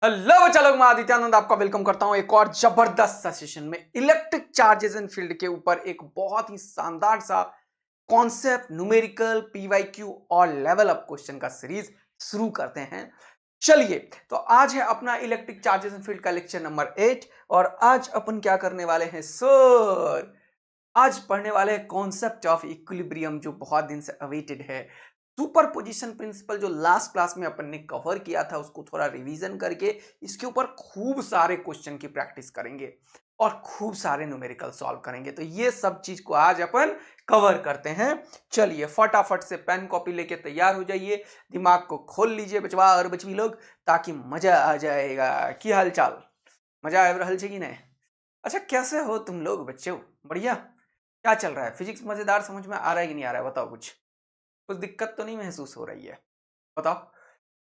Hello बच्चा लोग, मैं आदित्यानंद आपका वेलकम करता हूं एक और जबरदस्त सा सेशन में। इलेक्ट्रिक चार्जेस एंड फील्ड के ऊपर एक बहुत ही शानदार सा कॉन्सेप्ट, न्यूमेरिकल, पीवाईक्यू और लेवल अप क्वेश्चन का सीरीज शुरू करते हैं। चलिए, तो आज है अपना इलेक्ट्रिक चार्जेस एंड फील्ड का लेक्चर नंबर 8 और आज अपन क्या करने वाले हैं सर? आज पढ़ने वाले हैं कॉन्सेप्ट ऑफ इक्विलिब्रियम, जो बहुत दिन से अवेटेड है। सुपर पोजिशन प्रिंसिपल जो लास्ट क्लास में अपन ने कवर किया था, उसको थोड़ा रिवीजन करके इसके ऊपर खूब सारे क्वेश्चन की प्रैक्टिस करेंगे और खूब सारे न्यूमेरिकल सॉल्व करेंगे। तो ये सब चीज को आज अपन कवर करते हैं। चलिए फटाफट से पेन कॉपी लेके तैयार हो जाइए, दिमाग को खोल लीजिए बचवा और बचवी लोग, ताकि मजा आ जाएगा। की हाल चाल? मजा आ रहा है कि नहीं? अच्छा, कैसे हो तुम लोग बच्चों? बढ़िया? क्या चल रहा है? फिजिक्स मजेदार समझ में आ रहा है कि नहीं आ रहा है? बताओ, कुछ दिक्कत तो नहीं महसूस हो रही है? बताओ,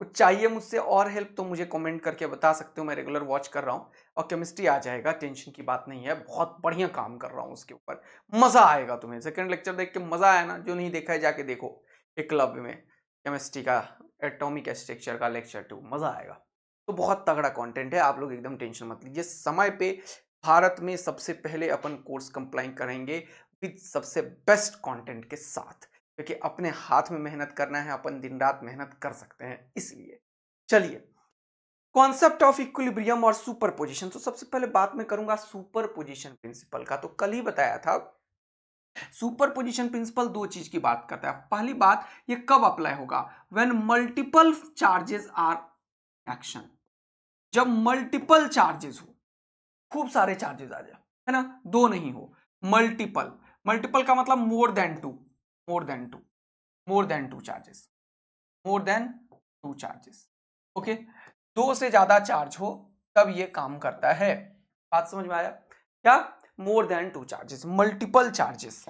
कुछ चाहिए मुझसे और हेल्प तो मुझे कमेंट करके बता सकते हो। मैं रेगुलर वॉच कर रहा हूँ और केमिस्ट्री आ जाएगा, टेंशन की बात नहीं है। बहुत बढ़िया काम कर रहा हूँ उसके ऊपर, मजा आएगा तुम्हें। सेकंड लेक्चर देख के मजा आया ना? जो नहीं देखा है जाके देखो, एकलव्य में केमिस्ट्री का एटॉमिक स्ट्रक्चर का लेक्चर 2, मजा आएगा। तो बहुत तगड़ा कंटेंट है, आप लोग एकदम टेंशन मत लीजिए। समय पे भारत में सबसे पहले अपन कोर्स कंप्लाई करेंगे विद सबसे बेस्ट कंटेंट के साथ, क्योंकि अपने हाथ में मेहनत करना है, अपन दिन रात मेहनत कर सकते हैं इसलिए। चलिए, कॉन्सेप्ट ऑफ इक्विलिब्रियम और सुपरपोजिशन। तो सबसे पहले बात मैं करूंगा सुपरपोजिशन प्रिंसिपल का। तो कल ही बताया था, सुपरपोजिशन प्रिंसिपल दो चीज की बात करता है। पहली बात, ये कब अप्लाई होगा? When multiple charges are action. जब मल्टीपल चार्जेस हो, खूब सारे चार्जेस आ जाए, है ना, दो नहीं हो, मल्टीपल। मल्टीपल का मतलब more than two, more than two, more than two charges, more than two charges. Okay, दो से ज्यादा चार्ज हो तब ये काम करता है। बात समझ में आया क्या? मोर than two charges, multiple charges,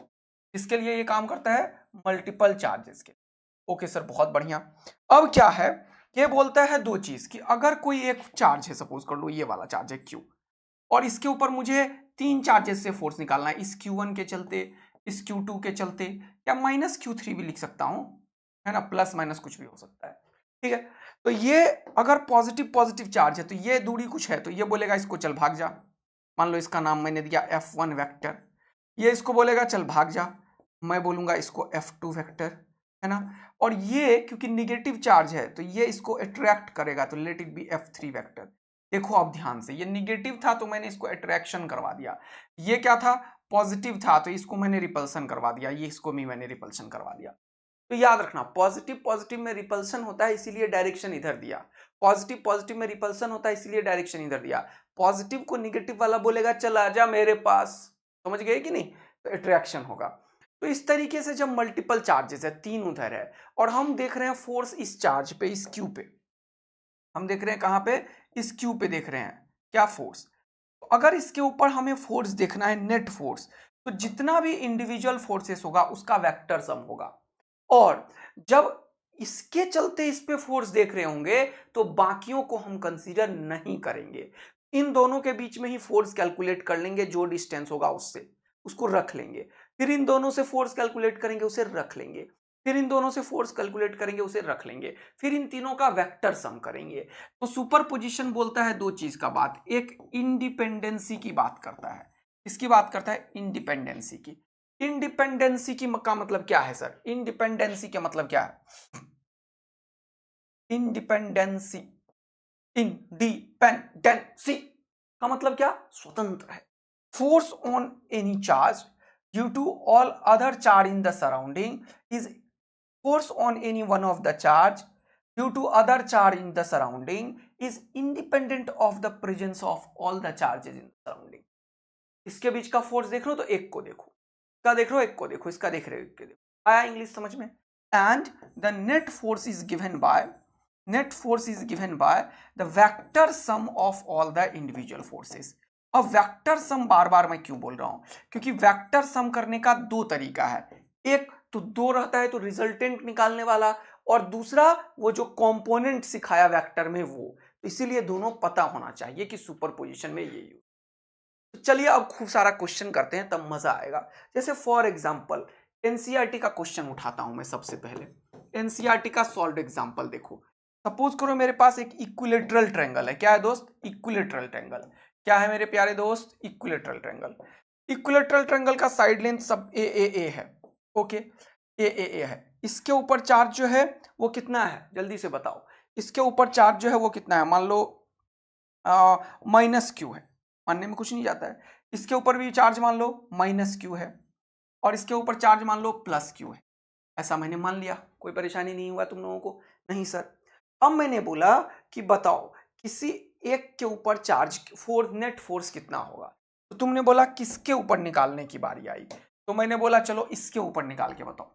इसके लिए ये काम करता है, मल्टीपल चार्जेस के। ओके सर, बहुत बढ़िया। अब क्या है, ये बोलता है दो चीज कि अगर कोई एक चार्ज है, सपोज कर लो ये वाला चार्ज है Q, और इसके ऊपर मुझे तीन चार्जेस से फोर्स निकालना है, इस Q1 के चलते, इस Q2 के चलते, या माइनस Q3 भी लिख सकता हूं, है ना, प्लस माइनस कुछ भी हो सकता है। ठीक है, तो ये अगर पॉजिटिव पॉजिटिव चार्ज है तो ये दूरी कुछ है, तो ये बोलेगा इसको चल भाग जा। मान लो इसका नाम मैंने दिया F1 वेक्टर, ये इसको बोलेगा चल भाग जा, मैं बोलूंगा इसको F2 वेक्टर, है ना। और ये क्योंकि निगेटिव चार्ज है तो ये इसको अट्रैक्ट करेगा, तो let it be F3 vector. देखो अब ध्यान से, ये निगेटिव था तो मैंने इसको अट्रैक्शन करवा दिया, ये क्या था, पॉजिटिव था तो इसको मैंने रिपल्सन करवा दिया, ये इसको भी मैंने रिपल्सन करवा दिया। तो याद रखना, पॉजिटिव पॉजिटिव में रिपल्सन होता है इसीलिए डायरेक्शन इधर दिया, पॉजिटिव पॉजिटिव में रिपल्सन होता है इसीलिए डायरेक्शन इधर दिया। पॉजिटिव को निगेटिव वाला बोलेगा चल आजा मेरे पास, समझ गए कि नहीं, तो अट्रैक्शन होगा। तो इस तरीके से जब मल्टीपल चार्जेस है, तीन उधर है, और हम देख रहे हैं फोर्स इस चार्ज पे, इस क्यू पे, हम देख रहे हैं कहां पे, इस क्यू पे देख रहे हैं क्या, फोर्स। तो अगर इसके ऊपर हमें फोर्स देखना है, नेट फोर्स, तो जितना भी इंडिविजुअल फोर्सेस होगा उसका वेक्टर सम होगा। और जब इसके चलते इस पे फोर्स देख रहे होंगे तो बाकियों को हम कंसीडर नहीं करेंगे, इन दोनों के बीच में ही फोर्स कैलकुलेट कर लेंगे, जो डिस्टेंस होगा उससे उसको रख लेंगे, फिर इन दोनों से फोर्स कैलकुलेट करेंगे, उसे रख लेंगे, फिर इन दोनों से फोर्स कैलकुलेट करेंगे, उसे रख लेंगे, फिर इन तीनों का वेक्टर सम करेंगे। तो सुपरपोजिशन बोलता है दो चीज का बात, एक इंडिपेंडेंसी की बात करता है, इसकी बात करता है इंडिपेंडेंसी की। इंडिपेंडेंसी की का मतलब क्या है सर? इंडिपेंडेंसी का मतलब क्या है? इंडिपेंडेंसी, इंडिपेंडेंसी का मतलब क्या? स्वतंत्र है। Force on any charge due to all other charge in the surrounding is force on any one of the charge due to other charge in the surrounding is independent of the presence of all the charges in the surrounding। इसके बीच का force देख रहे हो तो एक को देखो, इसका देख रहे हो एक को देखो, इसका देख रहे हो एक को देखो। आया इंग्लिश समझ में? And the net force is given by, net force is given by the vector sum of all the individual forces. अब वेक्टर सम बार बार मैं क्यों बोल रहा हूं? क्योंकि वेक्टर सम करने का दो तरीका है, एक तो दो रहता है तो रिजल्टेंट निकालने वाला, और दूसरा वो जो कंपोनेंट सिखाया वेक्टर में वो, तो इसीलिए दोनों पता होना चाहिए कि सुपरपोजिशन में ये यूज। तो चलिए अब खूब सारा क्वेश्चन करते हैं, तब मजा आएगा। जैसे फॉर एग्जांपल एनसीईआरटी का क्वेश्चन उठाता हूं मैं सबसे पहले। एनसीईआरटी का सॉल्व एग्जांपल देखो, सपोज करो मेरे पास एक इक्विलेटरल ट्रायंगल है। क्या है दोस्त? Equilateral triangle. क्या है मेरे प्यारे दोस्त? Equilateral triangle. इक्विलेटरल ट्रायंगल का साइड लेंथ सब ए है। ओके, ए है। इसके ऊपर चार्ज जो है वो कितना है, जल्दी से बताओ। इसके ऊपर चार्ज जो है वो कितना है? मान लो -q है, मानने में कुछ नहीं जाता है। इसके ऊपर भी चार्ज मान लो -q है, और इसके ऊपर चार्ज मान लो +q है। ऐसा मैंने मान लिया, कोई परेशानी नहीं हुआ तुम लोगों को? नहीं सर। अब मैंने बोला कि बताओ किसी एक के ऊपर चार्ज नेट फोर्स कितना होगा। तो तुमने बोला किसके ऊपर निकालने की बारी आई, तो मैंने बोला चलो इसके ऊपर निकाल के बताओ।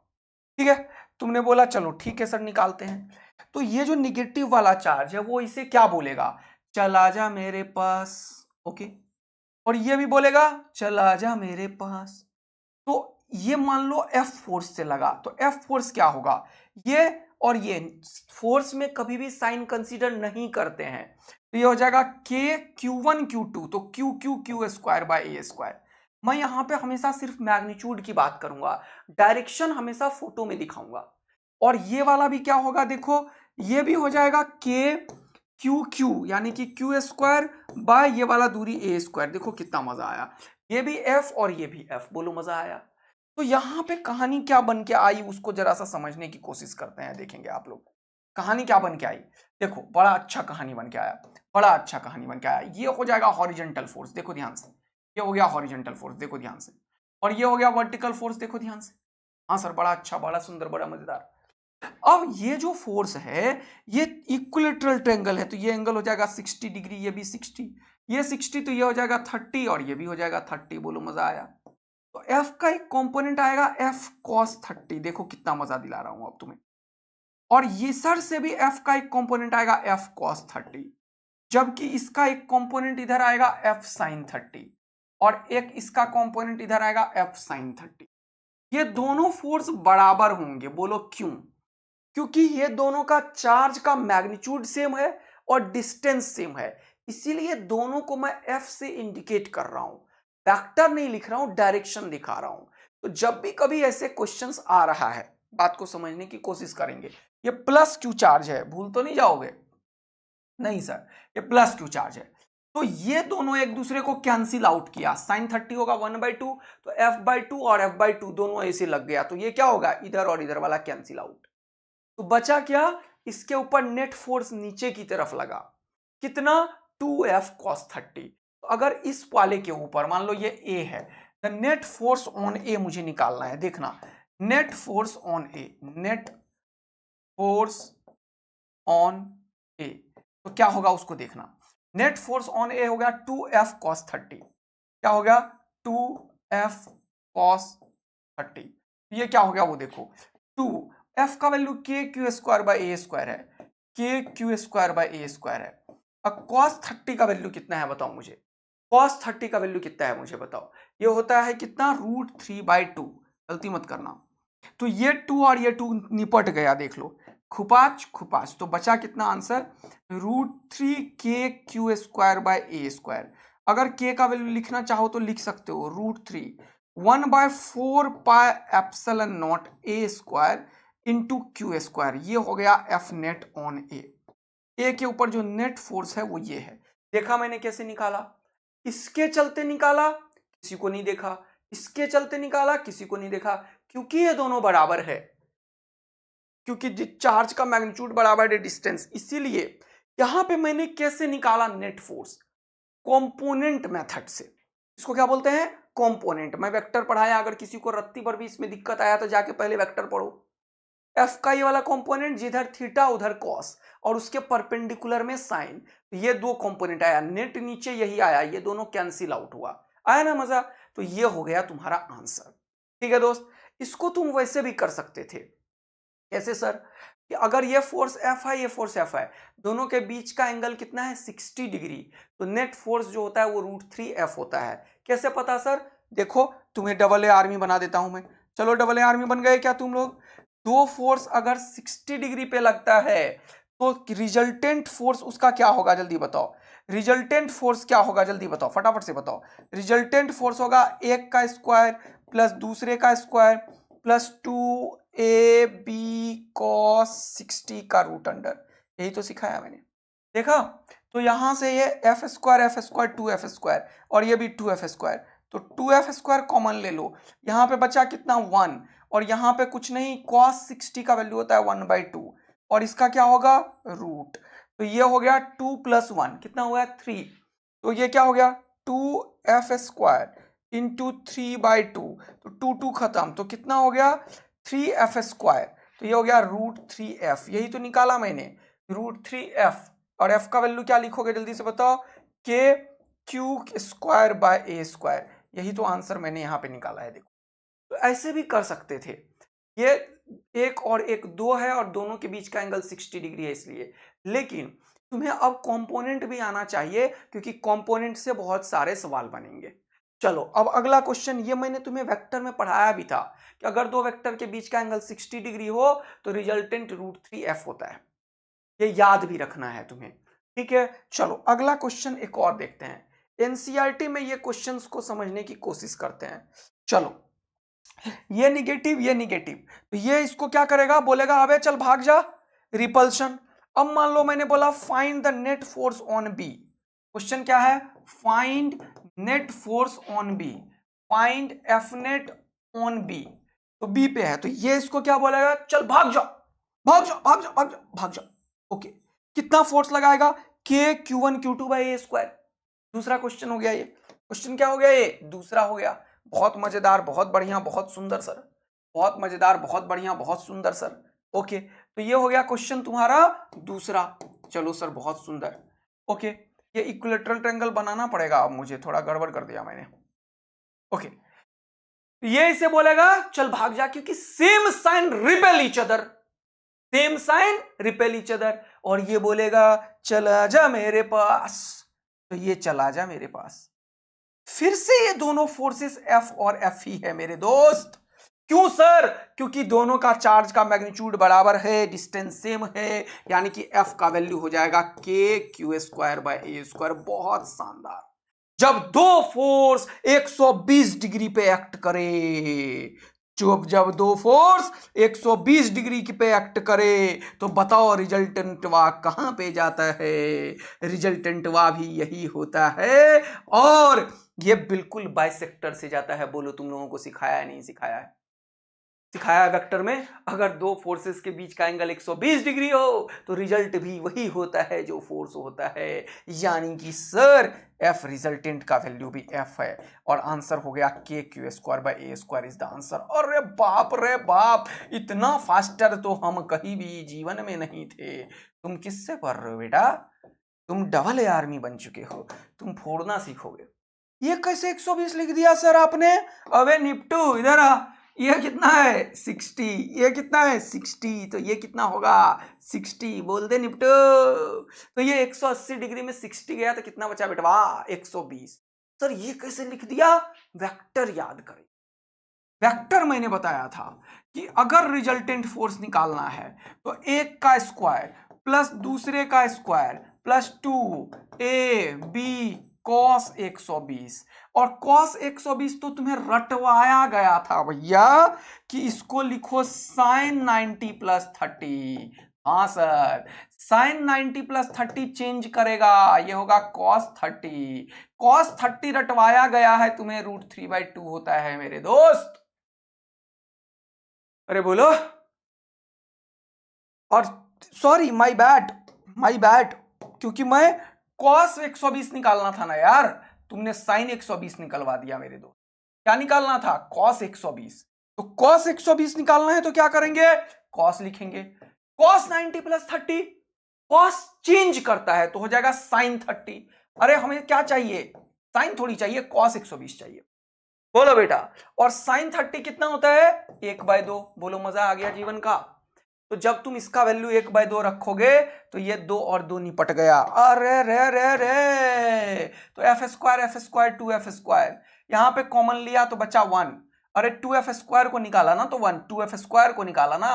ठीक है, तुमने बोला चलो ठीक है सर निकालते हैं। तो ये जो निगेटिव वाला चार्ज है वो इसे क्या बोलेगा? चला जा मेरे पास। ओके, और ये भी बोलेगा चला जा मेरे पास। तो ये मान लो F फोर्स से लगा, तो F फोर्स क्या होगा? ये और ये फोर्स में कभी भी साइन कंसीडर नहीं करते हैं, तो ये हो जाएगा K Q1 Q2, तो Q Q Q square by A square. मैं यहां पे हमेशा सिर्फ मैग्नीट्यूड की बात करूंगा, डायरेक्शन हमेशा फोटो में दिखाऊंगा। और ये वाला भी क्या होगा देखो, ये भी हो जाएगा K Q Q यानी कि Q स्क्वायर बाय ये वाला दूरी A स्क्वायर। देखो कितना मजा आया, ये भी F और ये भी F, बोलो मजा आया। तो यहां पे कहानी क्या बन के आई उसको जरा सा समझने की कोशिश करते हैं, देखेंगे आप लोग कहानी क्या बन के आई। देखो बड़ा अच्छा कहानी बन के आया, बड़ा अच्छा कहानी बन के आया। ये हो जाएगा हॉरिजॉन्टल फोर्स, देखो ध्यान से, ये हो गया हॉरिजॉन्टल फोर्स, देखो ध्यान से। और ये हो गया वर्टिकल फोर्स, देखो ध्यान से। हाँ सर, बड़ा अच्छा, बड़ा सुंदर, बड़ा मजेदार। अब ये जो फोर्स है ये इक्विलेटरल ट्रायंगल है, तो ये एंगल हो जाएगा 60 डिग्री, ये भी 60, ये 60, तो ये हो जाएगा 30 और ये भी हो जाएगा 30। बोलो मजा आया। तो F का एक कंपोनेंट आएगा F cos 30, देखो कितना मजा दिला रहा हूं अब तुम्हें। और ये सर से भी F का एक कंपोनेंट आएगा F cos 30, जबकि इसका एक कंपोनेंट इधर आएगा F sin 30, और एक इसका कंपोनेंट इधर आएगा F sin 30। ये दोनों फोर्स बराबर होंगे, बोलो क्यों? क्योंकि ये दोनों का चार्ज का मैग्नीट्यूड सेम है और डिस्टेंस सेम है, इसीलिए दोनों को मैं F से इंडिकेट कर रहा हूं, वेक्टर नहीं लिख रहा हूं, डायरेक्शन दिखा रहा हूं। तो जब भी कभी ऐसे क्वेश्चंस आ रहा है, बात को समझने की कोशिश करेंगे। ये +q चार्ज है, भूल तो नहीं जाओगे? नहीं सर, ये +q चार्ज है। तो ये दोनों एक दूसरे को कैंसिल आउट किया, sin 30 होगा 1/2, तो F/2 और F/2 दोनों ऐसे लग गया, तो ये क्या होगा? इधर और इधर वाला कैंसिल आउट। तो बचा क्या? इसके ऊपर नेट फोर्स नीचे की तरफ लगा, कितना? 2F cos 30। तो अगर इस वाले के ऊपर मान लो ये A है, the net force on A मुझे निकालना है। देखना, net force on A, net force on A, तो क्या होगा उसको देखना। नेट फोर्स ऑन A हो गया 2F cos 30। क्या हो गया? 2F cos 30। ये क्या हो गया वो देखो, 2 F का value K Q square by A square है, K Q square by A square है। अब cos 30 का वैल्यू कितना है बताओ मुझे, cos 30 का वैल्यू कितना है मुझे बताओ। ये होता है कितना? √3/2, गलती मत करना। तो ये 2 और ये 2 निपट गया, देख लो, खुपाच खुपाच। तो बचा कितना answer? √3 Q square by A square. अगर K का वैल्यू लिखना चाहो तो लिख सकते हो √3 1/4 pi epsilon not A square into Q square. ये हो गया F net on A। A के ऊपर जो नेट फोर्स है वो ये है। देखा मैंने कैसे निकाला? इसके चलते निकाला, किसी को नहीं देखा, इसके चलते निकाला, किसी को नहीं देखा, क्योंकि ये दोनों बराबर है, क्योंकि चार्ज का मैग्नीट्यूड बराबर है डिस्टेंस, इसीलिए यहां पे मैंने कैसे निकाला नेट फोर्स? कंपोनेंट मेथड से। इसको क्या बोलते हैं? कंपोनेंट। मैं वेक्टर पढ़ाया, अगर किसी को रत्ती पर भी इसमें दिक्कत आया तो जाके पहले वेक्टर पढ़ो। F का ये वाला कंपोनेंट जिधर थीटा उधर कॉस, और उसके परपेंडिकुलर में साइन, तो ये दो कंपोनेंट आया, नेट नीचे यही आया, ये दोनों कैंसिल आउट हुआ। आया ना मजा? तो ये हो गया तुम्हारा आंसर। ठीक है दोस्त, इसको तुम वैसे भी कर सकते थे। कैसे सर? कि अगर ये फोर्स F है, ये फोर्स F है, दोनों के बीच का एंगल कितना है? 60 डिग्री, तो नेट फोर्स जो होता है वो √3F होता है। कैसे पता सर? देखो, तुम्हें AA आर्मी बना देता हूं मैं। चलो AA आर्मी बन गए क्या तुम लोग? दो फोर्स अगर 60 डिग्री पे लगता है तो रिजल्टेंट फोर्स उसका क्या होगा, जल्दी बताओ। रिजल्टेंट फोर्स क्या होगा, जल्दी बताओ, फटाफट से बताओ। रिजल्टेंट फोर्स होगा एक का स्क्वायर प्लस दूसरे का स्क्वायर प्लस 2AB cos 60 का रूट अंडर। यही तो सिखाया मैंने, देखा। तो यहां से ये एफ स्क्वायर 2f² और ये भी 2f², तो 2f² कॉमन ले लो। यहाँ पे बचा कितना 1, और यहाँ पे कुछ नहीं, cos 60 का वैल्यू होता है 1/2, और इसका क्या होगा रूट। तो ये हो गया 2 + 1 कितना हुआ 3, तो ये क्या हो गया 2f² इंटू 3/2, तो 2 खत्म, तो कितना हो गया 3f², तो ये हो गया √3f, यही तो निकाला मैंने √3f। और f का वैल्यू क्या लिखोगे जल्दी से बताओ, kq²/a², यही तो आंसर मैंने यहाँ पे निकाला है। देखो तो ऐसे भी कर सकते थे, ये 1 और 1 2 है और दोनों के बीच का एंगल 60 डिग्री है इसलिए, लेकिन तुम्हें अब कंपोनेंट भी आना चाहिए क्योंकि कंपोनेंट से बहुत सारे सवाल बनेंगे। चलो अब अगला क्वेश्चन, ये मैंने तुम्हें वेक्टर में पढ़ाया भी था कि अगर दो वेक्टर के बीच का एंगल 60 डिग्री हो तो रिजल्टेंट √3f होता है, ये याद भी रखना है तुम्हें, ठीक है। चलो अगला क्वेश्चन एक और देखते हैं, एनसीईआरटी में ये क्वेश्चंस को समझने की कोशिश करते हैं। चलो ये निगेटिव, तो ये इसको क्या करेगा, बोलेगा अबे चल भाग जा, रिपल्शन। अब मान लो मैंने बोला find the net force on B, question क्या है, find net force on B, find F net on B, तो बी पे है, तो ये इसको क्या बोलेगा, चल भाग जा भाग जा भाग जा भाग जा भाग जा, ओके। कितना फोर्स लगाएगा, के Q1Q2/a²। दूसरा क्वेश्चन हो गया, ये क्वेश्चन क्या हो गया, ये दूसरा हो गया। बहुत मजेदार, बहुत बढ़िया, बहुत सुंदर सर, बहुत मजेदार, बहुत बढ़िया, बहुत सुंदर सर, ओके। तो ये हो गया क्वेश्चन तुम्हारा दूसरा, चलो सर बहुत सुंदर, ओके। ये इक्विलेटरल ट्रायंगल बनाना पड़ेगा, अब मुझे थोड़ा गड़बड़ कर दिया मैंने, ओके। ये इसे बोलेगा चल भाग जा, क्योंकि same sign repel each other, same sign repel each other, और ये बोलेगा चला जा मेरे पास, तो ये चला जा मेरे पास। फिर से ये दोनों फोर्सेस F और F ही है मेरे दोस्त। क्यों सर, क्योंकि दोनों का चार्ज का मैग्नीट्यूड बराबर है, डिस्टेंस सेम है, यानी कि F का वैल्यू हो जाएगा kq²/a²। बहुत शानदार। जब दो फोर्स 120 डिग्री पे एक्ट करे, जब दो फोर्स 120 डिग्री पे एक्ट करे, तो बताओ रिजल्टेंट वा कहां पे जाता है, रिजल्टेंट वा भी यही होता है, और ये बिल्कुल बाइसेक्टर से जाता है। बोलो तुम लोगों को सिखाया है नहीं सिखाया है, सिखाया है वेक्टर में, अगर दो फोर्सेस के बीच का एंगल 120 डिग्री हो तो रिजल्ट भी वही होता है जो फोर्स होता है, यानी कि सर F रिजल्टेंट का वैल्यू भी F है, और आंसर हो गया kq²/a² इज द आंसर। अरे बाप रे बाप, इतना फास्टर तो हम कहीं भी जीवन में नहीं थे। तुम किससे पढ़ रहे हो बेटा, तुम डबल आर्मी बन चुके हो, तुम फोड़ना सीखोगे। ये कैसे 120 लिख दिया सर आपने, अबे निपटू इधर आ, ये कितना है 60, ये कितना है 60, तो ये कितना होगा 60, बोल दे निपटू। तो ये 180 डिग्री में 60 गया तो कितना बचा बेटवा 120। सर ये कैसे लिख दिया, वेक्टर याद करें, वेक्टर मैंने बताया था कि अगर रिजल्टेंट फोर्स निकालना है तो एक का स्क्वायर प्लस दूसरे का स्क्वायर प्लस 2ab cos 120, और cos 120 तो तुम्हें रटवाया गया था भैया कि इसको लिखो sin 90 + 30। हाँ सर, sin 90 + 30 चेंज करेगा, ये होगा cos 30। cos 30 रटवाया गया है तुम्हें, √3/2 होता है मेरे दोस्त। अरे बोलो, और सॉरी माय बैड, क्योंकि मैं cos 120 निकालना था ना यार, तुमने sin 120 निकलवा दिया मेरे दोस्त। क्या निकालना था, cos 120, तो cos 120 निकालना है तो क्या करेंगे, cos लिखेंगे, cos 90 + 30, cos चेंज करता है तो हो जाएगा sin 30। अरे हमें क्या चाहिए, sin थोड़ी चाहिए, cos 120 चाहिए। बोलो बेटा, और sin 30 कितना होता है 1/2, बोलो मजा आ गया जीवन का। तो जब तुम इसका वैल्यू 1/2 रखोगे तो ये 2 और 2 निपट गया, अरे रे रे रे, तो f², 2f², यहां पे कॉमन लिया तो बचा 1, अरे 2f² को निकाला ना तो 1, 2f² को निकाला ना,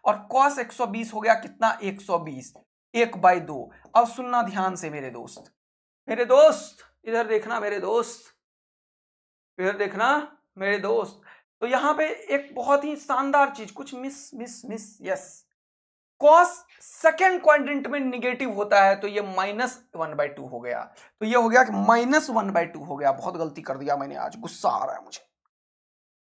और cos 120 हो गया कितना 120, 1/2। अब सुनना ध्यान से मेरे दोस्त, इधर देखना मेरे दोस्त, इधर देखना मेरे दोस्त। तो यहां पे एक बहुत ही शानदार चीज, कुछ miss, yes, cos second quadrant में निगेटिव होता है तो ये -1/2 हो गया, तो ये हो गया कि -1/2 हो गया। बहुत गलती कर दिया मैंने, आज गुस्सा आ रहा है मुझे।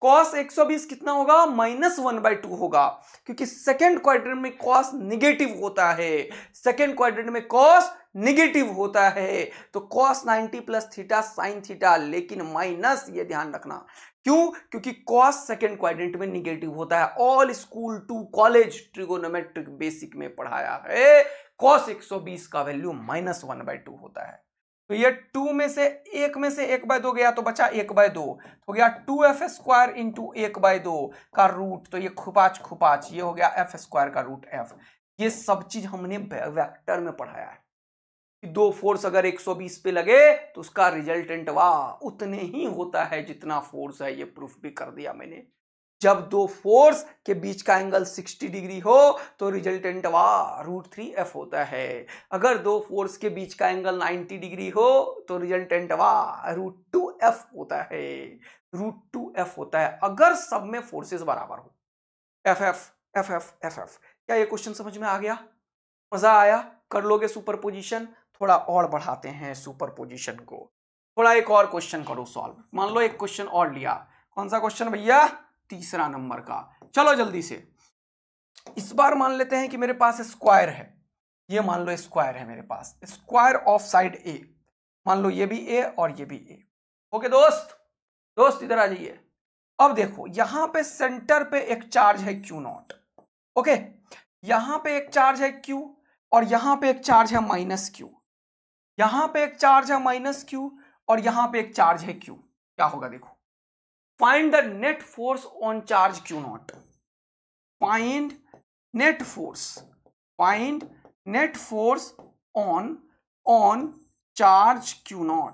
कॉस 120 कितना होगा? -1/2 होगा, क्योंकि सेकेंड क्वाड्रेंट में कॉस निगेटिव होता है, सेकेंड क्वाड्रेंट में कॉस निगेटिव होता है। तो cos 90 plus theta sine theta, लेकिन माइनस, ये ध्यान रखना। क्यों? क्योंकि कॉस सेकेंड क्वाड्रेंट में निगेटिव होता है। All school to college trigonometric basic में पढ़ाया है, कॉस 120 का वैल्यू -1/2 होता है। तो ये 2 में से 1/2 गया तो बचा 1/2, हो गया 2f² इंटू 1/2 का रूट, तो ये खुपाच ये हो गया f² का रूट f। ये सब चीज हमने वेक्टर में पढ़ाया है कि दो फोर्स अगर 120 पे लगे तो उसका रिजल्टेंट वाह उतने ही होता है जितना फोर्स है। ये प्रूफ भी कर दिया मैंने। जब दो फोर्स के बीच का एंगल 60 डिग्री हो तो रिजल्टेंट वाह √3f होता है। अगर दो फोर्स के बीच का एंगल 90 डिग्री हो तो रिजल्टेंट वाह √2f होता है, √2f होता है अगर सब में फोर्सेस बराबर हो। एफ। क्या ये क्वेश्चन समझ में आ गया? मजा आया? कर लोगे सुपरपोजिशन? थोड़ा और बढ़ाते हैं सुपरपोजिशन को, थोड़ा एक और क्वेश्चन करो सॉल्व। मान लो एक क्वेश्चन और लिया। कौन सा क्वेश्चन भैया? तीसरा नंबर का। चलो जल्दी से। इस बार मान लेते हैं कि मेरे पास स्क्वायर है, ये मान लो स्क्वायर है मेरे पास, स्क्वायर ऑफ साइड ए। मान लो ये भी ए और ये भी ए। ओके दोस्त इधर आ जाइए। अब देखो यहां पे सेंटर पे एक चार्ज है Q0। ओके, यहां पे एक चार्ज है Q और यहां पे एक चार्ज है -Q। यहां पे एक चार्ज है -Q और यहां पे एक चार्ज है Q। क्या होगा देखो, find the net force on charge Q0। Find net force on charge Q0।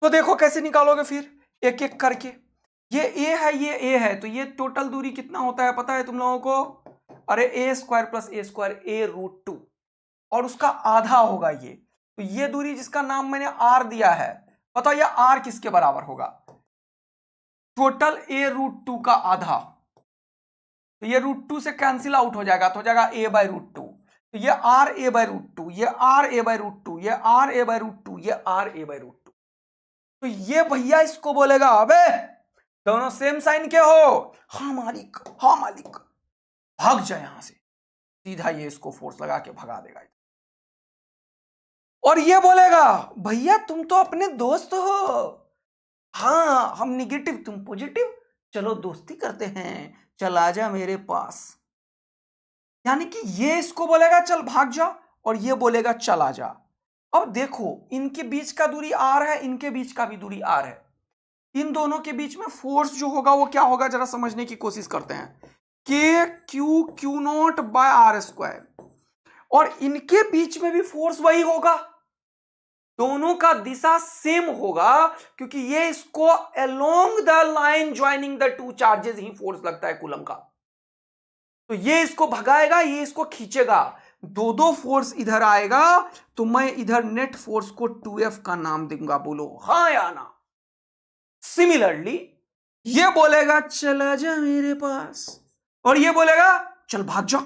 तो देखो कैसे निकालोगे फिर, एक एक करके। ये ए है तो ये टोटल दूरी कितना होता है पता है तुम लोगों को? अरे a² + a² a√2 और उसका आधा होगा ये। तो ये दूरी जिसका नाम मैंने r दिया है, बताओ ये r किसके बराबर होगा? टोटल a√2 का आधा। तो ये √2 से कैंसिल आउट हो जाएगा तो हो जाएगा a/√2। तो ये r a/√2, ये r a/√2, ये r a/√2, ये r a/√2। तो ये भैया इसको बोलेगा अबे दोनों सेम साइन के हो, हाँ मालिक हाँ मालिक, भाग जाए यहां से। सीधा ये इसको फोर्स लगा के भगा देगा। और ये बोलेगा भैया तुम तो अपने दोस्त हो, हाँ हम निगेटिव तुम पॉजिटिव, चलो दोस्ती करते हैं, चल आ जा मेरे पास। यानी कि ये इसको बोलेगा चल भाग जा और ये बोलेगा चल आ जा। अब देखो इनके बीच का दूरी r है, इनके बीच का भी दूरी r है। इन दोनों के बीच में फोर्स जो होगा वो क्या होगा, जरा समझने की कोशिश करते हैं। Q0/r²। और इनके बीच में भी फोर्स वही होगा, दोनों का दिशा सेम होगा, क्योंकि ये इसको along the line joining the two charges he force लगता है कूलम का। तो ये इसको भगाएगा, ये इसको खींचेगा, दो फोर्स इधर आएगा तो मैं इधर नेट फोर्स को 2f का नाम दूंगा। बोलो हाँ या ना? सिमिलरली ये बोलेगा चल आजा मेरे पास और ये बोलेगा चल भाग जा।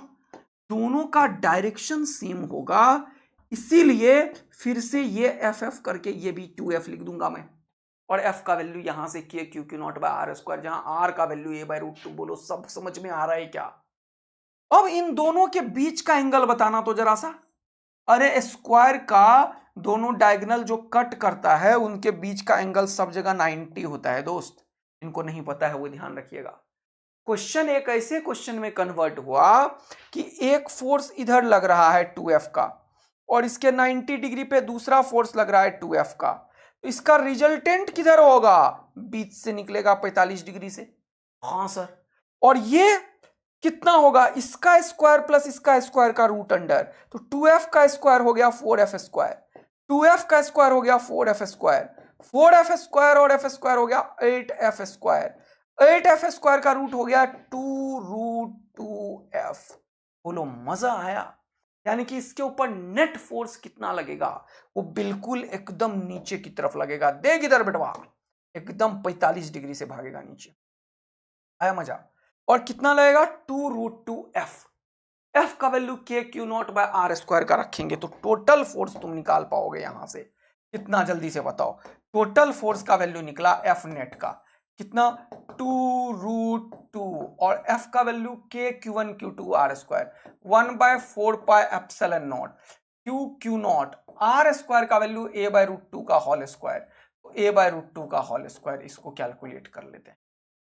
दोनों का डायरेक्शन सेम होगा, इसीलिए फिर से ये एफ करके ये भी 2f लिख दूंगा मैं। और f का वैल्यू यहां से Q0/r², जहां r का वैल्यू a/√2। बोलो सब समझ में आ रहा है क्या? अब इन दोनों के बीच का एंगल बताना तो जरा सा। अरे स्क्वायर का दोनों डायगोनल जो कट करता है उनके बीच का एंगल सब जगह 90 होता है दोस्त, इनको नहीं पता है वो ध्यान रखिएगा। क्वेश्चन एक ऐसे क्वेश्चन में कन्वर्ट हुआ कि एक फोर्स इधर लग रहा है 2f का और इसके 90 डिग्री पे दूसरा फोर्स लग रहा है 2f का, तो इसका रिजल्टेंट किधर होगा? बीच से निकलेगा 45 डिग्री से। हाँ सर। और ये कितना होगा? इसका स्क्वायर प्लस इसका स्क्वायर का रूट अंडर, तो 2f का स्क्वायर हो गया 4f², 2f का स्क्वायर हो गया 4f², 4f² और f² हो गया 8f², 8f² का रूट हो गया 2√2f। बोलो मजा आया? यानी कि इसके ऊपर नेट फोर्स कितना लगेगा? वो बिल्कुल एकदम नीचे की तरफ लगेगा। देख इधर बेटवा, एकदम 45 डिग्री से भागेगा नीचे। आया मजा? और कितना लगेगा 2√2f। एफ का वैल्यू के Q naught by R square का रखेंगे तो टोटल फोर्स तुम निकाल पाओगे यहां से। कितना जल्दी से बताओ, टोटल फोर्स का वैल्यू निकला एफ नेट का कितना 2√2 और एफ का वैल्यू के Q1 Q2 R square 1/4πε0 Q naught R square का वैल्यू a/√2 का होल स्क्वायर, तो a/√2 का होल स्क्वायर इसको कैलकुलेट कर लेते हैं।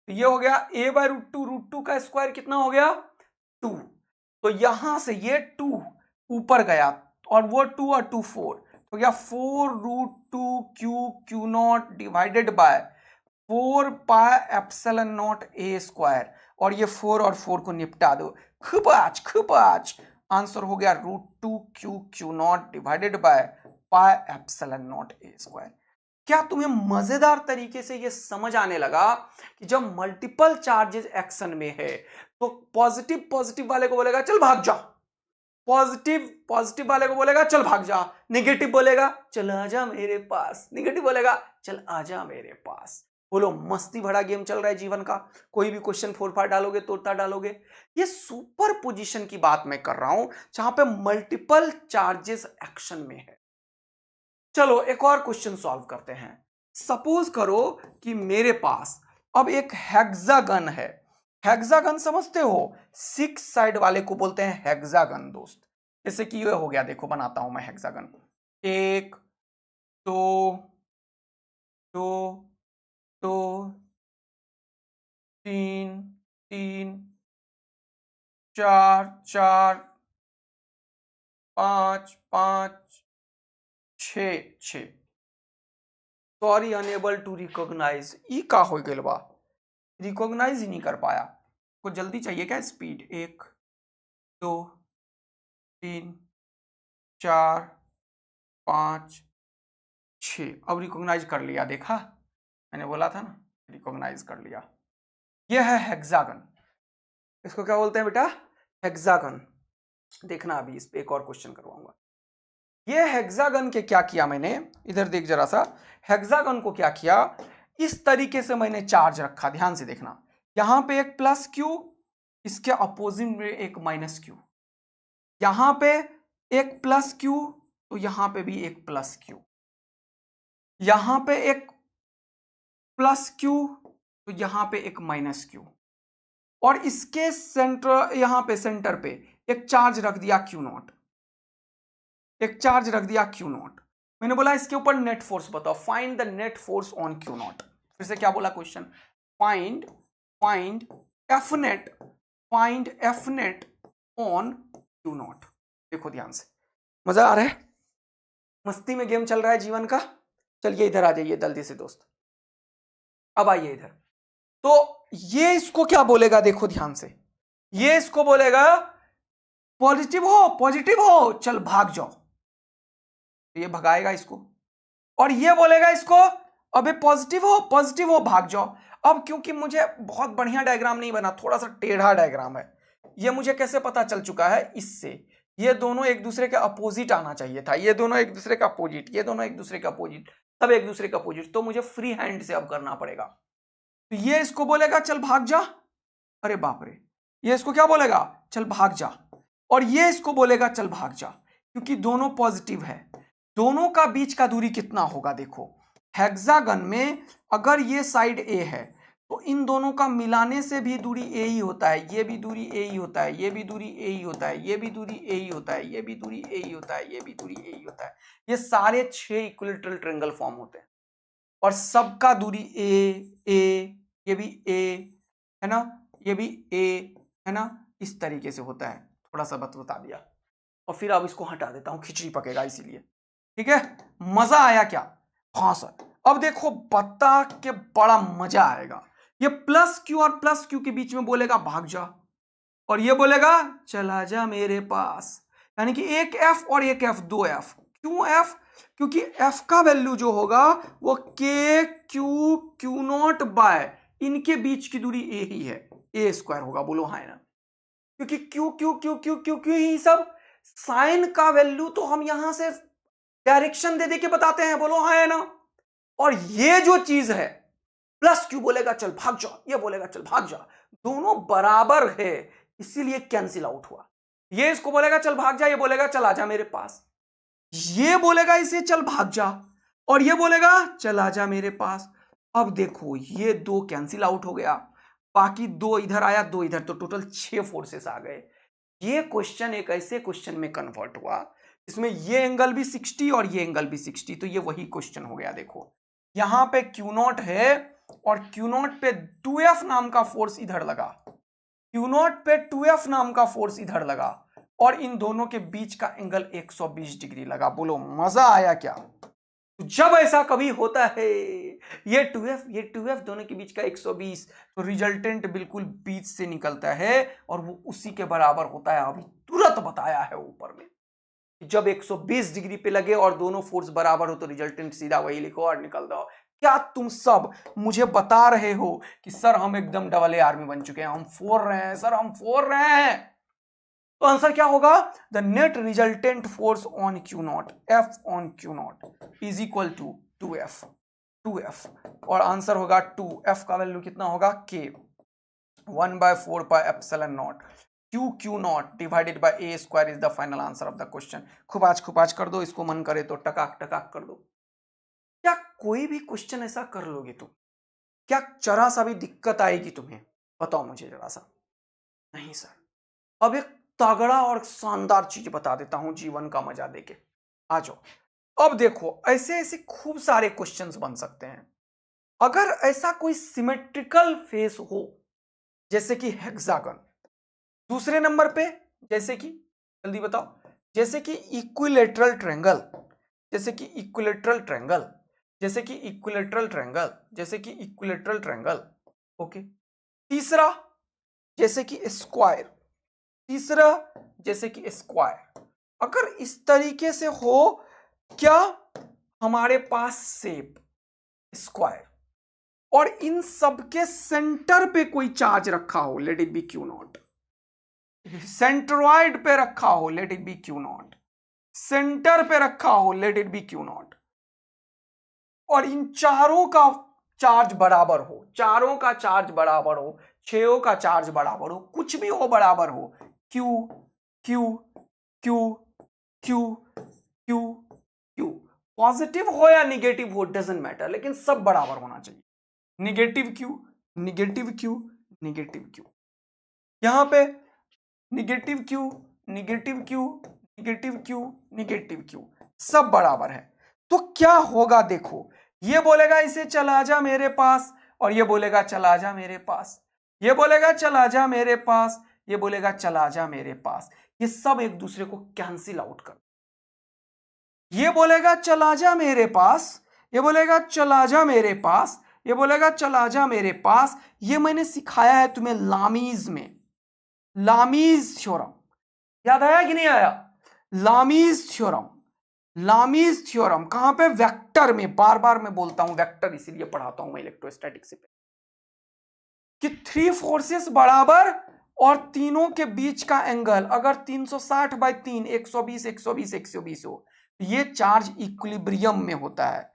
तो ये हो गया a/√2 का स्क्वायर कितना हो गया 2, तो यहां से ये 2 ऊपर गया और वो 2 और 2 4, तो गया 4√2 Q naught divided by 4πε0 a square, और ये 4 और 4 को निपटा दो, खपाच आंसर हो गया √2 Q naught divided by πε0 a square. क्या तुम्हें मजेदार तरीके से ये समझ आने लगा कि जब मल्टीपल चार्जेस एक्शन में है तो पॉजिटिव वाले को बोलेगा चल भाग जा, पॉजिटिव वाले को बोलेगा चल भाग जा, नेगेटिव बोलेगा चल आजा मेरे पास, नेगेटिव बोलेगा चल आजा मेरे पास। बोलो मस्ती भरा गेम चल रहा है जीवन का, कोई भी क्वेश्चन 4-5 डालोगे तोड़ता डालोगे। ये सुपर पोजीशन की बात मैं कर रहा हूं जहां पे मल्टीपल चार्जेस एक्शन में है। चलो एक और क्वेश्चन सॉल्व करते हैं। सपोज करो कि मेरे पास अब एक हेक्सागन है। हेक्सागन समझते हो, 6 साइड वाले को बोलते हैं हेक्सागन दोस्त। जैसे कि ये हो गया, देखो बनाता हूं मैं hexagon, 1 2 2 2 3 3 4 4 5 5 6 sorry unable to recognise. ई का हो गया बा, रिकॉग्नाइज ही नहीं कर पाया। को जल्दी चाहिए क्या स्पीड, 1 2 3 4 5 6, अब रिकॉग्नाइज कर लिया, देखा मैंने बोला था ना, रिकॉग्नाइज कर लिया। यह है हेक्सागन, इसको क्या बोलते हैं बेटा, हेक्सागन। देखना अभी इस पे एक और क्वेश्चन करवाऊंगा। ये हेक्सागन के क्या किया मैंने, इधर देख जरा सा, हेक्सागन को क्या किया, इस तरीके से मैंने चार्ज रखा, ध्यान से देखना, यहां पे एक प्लस क्यू, इसके अपोजिट में एक माइनस क्यू, यहां पे एक प्लस क्यू तो यहां पे भी एक प्लस क्यू, यहां पे एक प्लस क्यू तो यहां पे एक माइनस क्यू, और इसके सेंटर, यहां पे सेंटर पे एक चार्ज रख दिया क्यू नॉट, एक चार्ज रख दिया क्यू नॉट। मैंने बोला इसके ऊपर नेट फोर्स बताओ, find the net force on Q not. फिर से क्या बोला question, find F net on Q not. देखो ध्यान से, मजा आ रहा है, मस्ती में गेम चल रहा है जीवन का। चलिए इधर आ जाइए जल्दी से दोस्त, अब आइए इधर। तो ये इसको क्या बोलेगा, देखो ध्यान से, ये इसको बोलेगा पॉजिटिव हो चल भाग जाओ, ये भगाएगा इसको, और ये बोलेगा इसको अबे पॉजिटिव हो भाग जाओ। अब क्योंकि मुझे बहुत बढ़िया डायग्राम नहीं बना, थोड़ा सा टेढ़ा डायग्राम है, ये मुझे कैसे पता चल चुका है, इससे ये दोनों एक दूसरे के अपोजिट आना चाहिए था, ये दोनों एक दूसरे का अपोजिट, ये दोनों एक दूसरे का अपोजिट, सब एक दूसरे का अपोजिट, तो मुझे फ्री हैंड से अब करना पड़ेगा। तो ये इसको बोलेगा चल भाग जा, अरे बाप रे, ये इसको क्या बोलेगा चल भाग जा, और ये इसको बोलेगा चल भाग जा, क्योंकि दोनों पॉजिटिव है। दोनों का बीच का दूरी कितना होगा, देखो हेक्सागन में अगर ये साइड ए है तो इन दोनों का मिलाने से भी दूरी ए ही होता है, ये भी दूरी ए ही होता है, ये भी दूरी ए ही होता है, ये भी दूरी ए ही होता है, ये भी दूरी ए ही होता है, ये भी दूरी ए ही होता है। ये सारे 6 इक्विलैटरल ट्रायंगल फॉर्म होते हैं और सबका दूरी ए, ये भी ए है ना, ये भी ए है ना, इस तरीके से होता है। थोड़ा सा बता दिया, और फिर अब इसको हटा देता हूं, खिचड़ी पकेगा इसीलिए, ठीक है। मजा आया क्या, हाँ सर। अब देखो बता के बड़ा मजा आएगा, ये प्लस क्यू और प्लस क्यू के बीच में बोलेगा भाग जा, और ये बोलेगा चला जा मेरे पास, यानी कि एक एफ और एक एफ, 2 एफ। क्यों एफ, क्योंकि एफ का वैल्यू जो होगा वो के क्यू नॉट बाय इनके बीच की दूरी ए ही है, ए स्क्वायर होगा, बोलो हाँ ना, क्योंकि क्यू ही सब साइन का वैल्यू तो हम यहां से डायरेक्शन दे के बताते हैं, बोलो हाँ है ना। और ये जो चीज है प्लस क्यू बोलेगा चल भाग जा, ये बोलेगा चल भाग जा, दोनों बराबर है इसीलिए कैंसिल आउट हुआ। ये इसको बोलेगा चल भाग जा, ये बोलेगा चल आजा मेरे पास, ये बोलेगा इसे चल भाग जा और ये बोलेगा चल आजा मेरे पास। अब देखो ये दो कैंसिल आउट हो गया, बाकी दो इधर आया दो इधर, तो टोटल 6 फोर्सेस आ गए। ये क्वेश्चन एक ऐसे क्वेश्चन में कन्वर्ट हुआ इसमें ये एंगल भी 60 और ये एंगल भी 60, तो ये वही क्वेश्चन हो गया। देखो यहां पे Q0 है और Q0 पे 2F नाम का फोर्स इधर लगा, Q0 पे 2F नाम का फोर्स इधर लगा और इन दोनों के बीच का एंगल 120 डिग्री लगा। बोलो मजा आया क्या? जब ऐसा कभी होता है ये 2F दोनों के बीच का 120, तो रिजल्टेंट बिल्कुल बीच से निकलता है और वो उसी के बराबर होता है। अभी तुरंत बताया है ऊपर में, जब 120 डिग्री पे लगे और दोनों फोर्स बराबर हो तो रिजल्टेंट सीधा वही लिखो और निकल दो। क्या तुम सब मुझे बता रहे हो कि सर हम एकदम डबल ए आर्मी बन चुके हैं, हम फोड़ रहे हैं सर, हम फोड़ रहे हैं? तो आंसर क्या होगा? The net resultant force on Q0 F on Q0 is equal to 2F और आंसर होगा 2F का वैल्यू कितना होगा? K 1/4 pi epsilon naught Q0 divided by A square is the final answer of the question. खुपाच कर दो इसको, मन करे तो टकाक टकाक कर दो। क्या कोई भी क्वेश्चन ऐसा कर लोगे तुम? क्या जरा सा भी दिक्कत आएगी तुम्हें? बताओ मुझे जरा सा। नहीं सर, अब एक तगड़ा और शानदार चीज बता देता हूं जीवन का मजा देके, आ जाओ। अब देखो ऐसे ऐसे खूब सारे क्वेश्चंस बन सकते हैं। अगर ऐसा कोई सिमेट्रिकल फेस हो जैसे कि हेक्सागन, दूसरे नंबर पे जैसे कि, जल्दी बताओ, जैसे कि इक्विलेटरल ट्रायंगल, जैसे कि इक्विलेटरल ट्रायंगल, जैसे कि इक्विलेटरल ट्रायंगल, जैसे कि इक्विलेटरल ट्रायंगल, ओके। तीसरा जैसे कि स्क्वायर, तीसरा जैसे कि स्क्वायर। अगर इस तरीके से हो, क्या हमारे पास शेप स्क्वायर और इन सबके सेंटर पे कोई चार्ज रखा हो, let it be Q0, centroid पे रखा हो, let it be Q0, centre पे रखा हो, लेट इट बी Q0, और इन चारों का चार्ज बराबर हो, चारों का चार्ज बराबर हो, छयों का चार्ज बराबर हो, कुछ भी हो बराबर हो, Q Q Q Q Q Q, positive हो या निगेटिव हो डजंट मैटर, लेकिन सब बराबर होना चाहिए। Negative Q negative Q negative Q, यहां पे negative Q negative Q negative Q negative Q, सब बराबर है। तो क्या होगा देखो, ये बोलेगा इसे चला जा मेरे पास और ये बोलेगा चला जा मेरे पास, ये बोलेगा चला जा मेरे पास, ये बोलेगा चला जा मेरे पास, ये सब एक दूसरे को कैंसिल आउट कर। ये बोलेगा चला जा मेरे पास, ये बोलेगा चला जा मेरे पास, ये बोलेगा चला जा मेरे पास। ये मैंने सिखाया है तुम्हें लामीज में, लामीज थ्योरम, याद आया कि नहीं आया? लामीज थ्योरम, लामीज थ्योरम कहां पे? वेक्टर में। बार बार मैं बोलता हूं वेक्टर इसीलिए पढ़ाता हूं मैं इलेक्ट्रोस्टैटिक्स पे, कि 3 फोर्सेस बराबर और तीनों के बीच का एंगल अगर 360/3 120 120 120 हो, ये चार्ज इक्विलिब्रियम में होता है।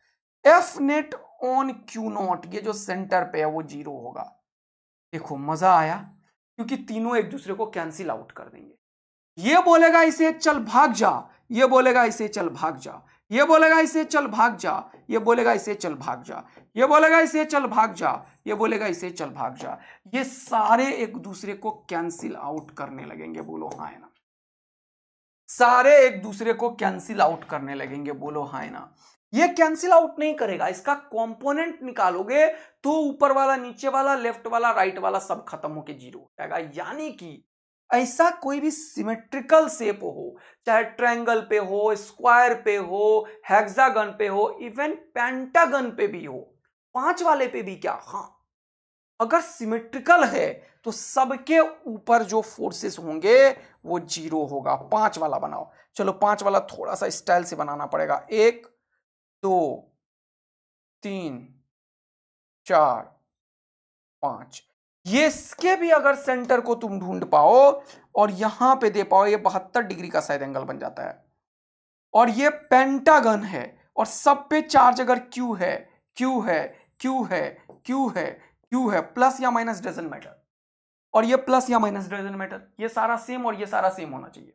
F नेट ऑन Q0, ये जो सेंटर पे है वो 0 होगा। देखो मजा आया, क्योंकि तीनों एक दूसरे को कैंसिल आउट कर देंगे। ये बोलेगा इसे चल भाग जा, ये बोलेगा इसे चल भाग जा, ये बोलेगा इसे चल भाग जा, ये बोलेगा इसे चल भाग जा, ये बोलेगा इसे चल भाग जा, ये बोलेगा इसे चल भाग जा। ये सारे एक दूसरे को कैंसिल आउट करने लगेंगे। बोलो हाँ है ना? सारे एक दूसरे को कैंसिल आउट करने लगेंगे। बोलो हाँ है ना? ये कैंसिल आउट नहीं करेगा, इसका कंपोनेंट निकालोगे तो ऊपर वाला, नीचे वाला, लेफ्ट वाला, राइट वाला सब खत्म होके 0 हो जाएगा। यानी कि ऐसा कोई भी सिमेट्रिकल शेप हो, चाहे ट्रायंगल पे हो, स्क्वायर पे हो, हेक्सागन पे हो, इवन पेंटागन पे भी हो, 5 वाले पे भी क्या, हाँ, अगर सिमेट्रिकल है तो सबके ऊपर जो फोर्सेस होंगे वो 0 होगा। 5 वाला बनाओ, चलो 5 वाला थोड़ा सा स्टाइल से बनाना पड़ेगा। 1 2 3 4 5, ये इसके भी अगर सेंटर को तुम ढूंढ पाओ और यहां पे दे पाओ, ये 72 डिग्री का शायद एंगल बन जाता है, और ये पेंटागन है और सब पे चार्ज अगर Q है, Q है, क्यू है, क्यू है, क्यू है, प्लस या माइनस डजंट मैटर, और ये प्लस या माइनस डजंट मैटर, ये सारा सेम और ये सारा सेम होना चाहिए।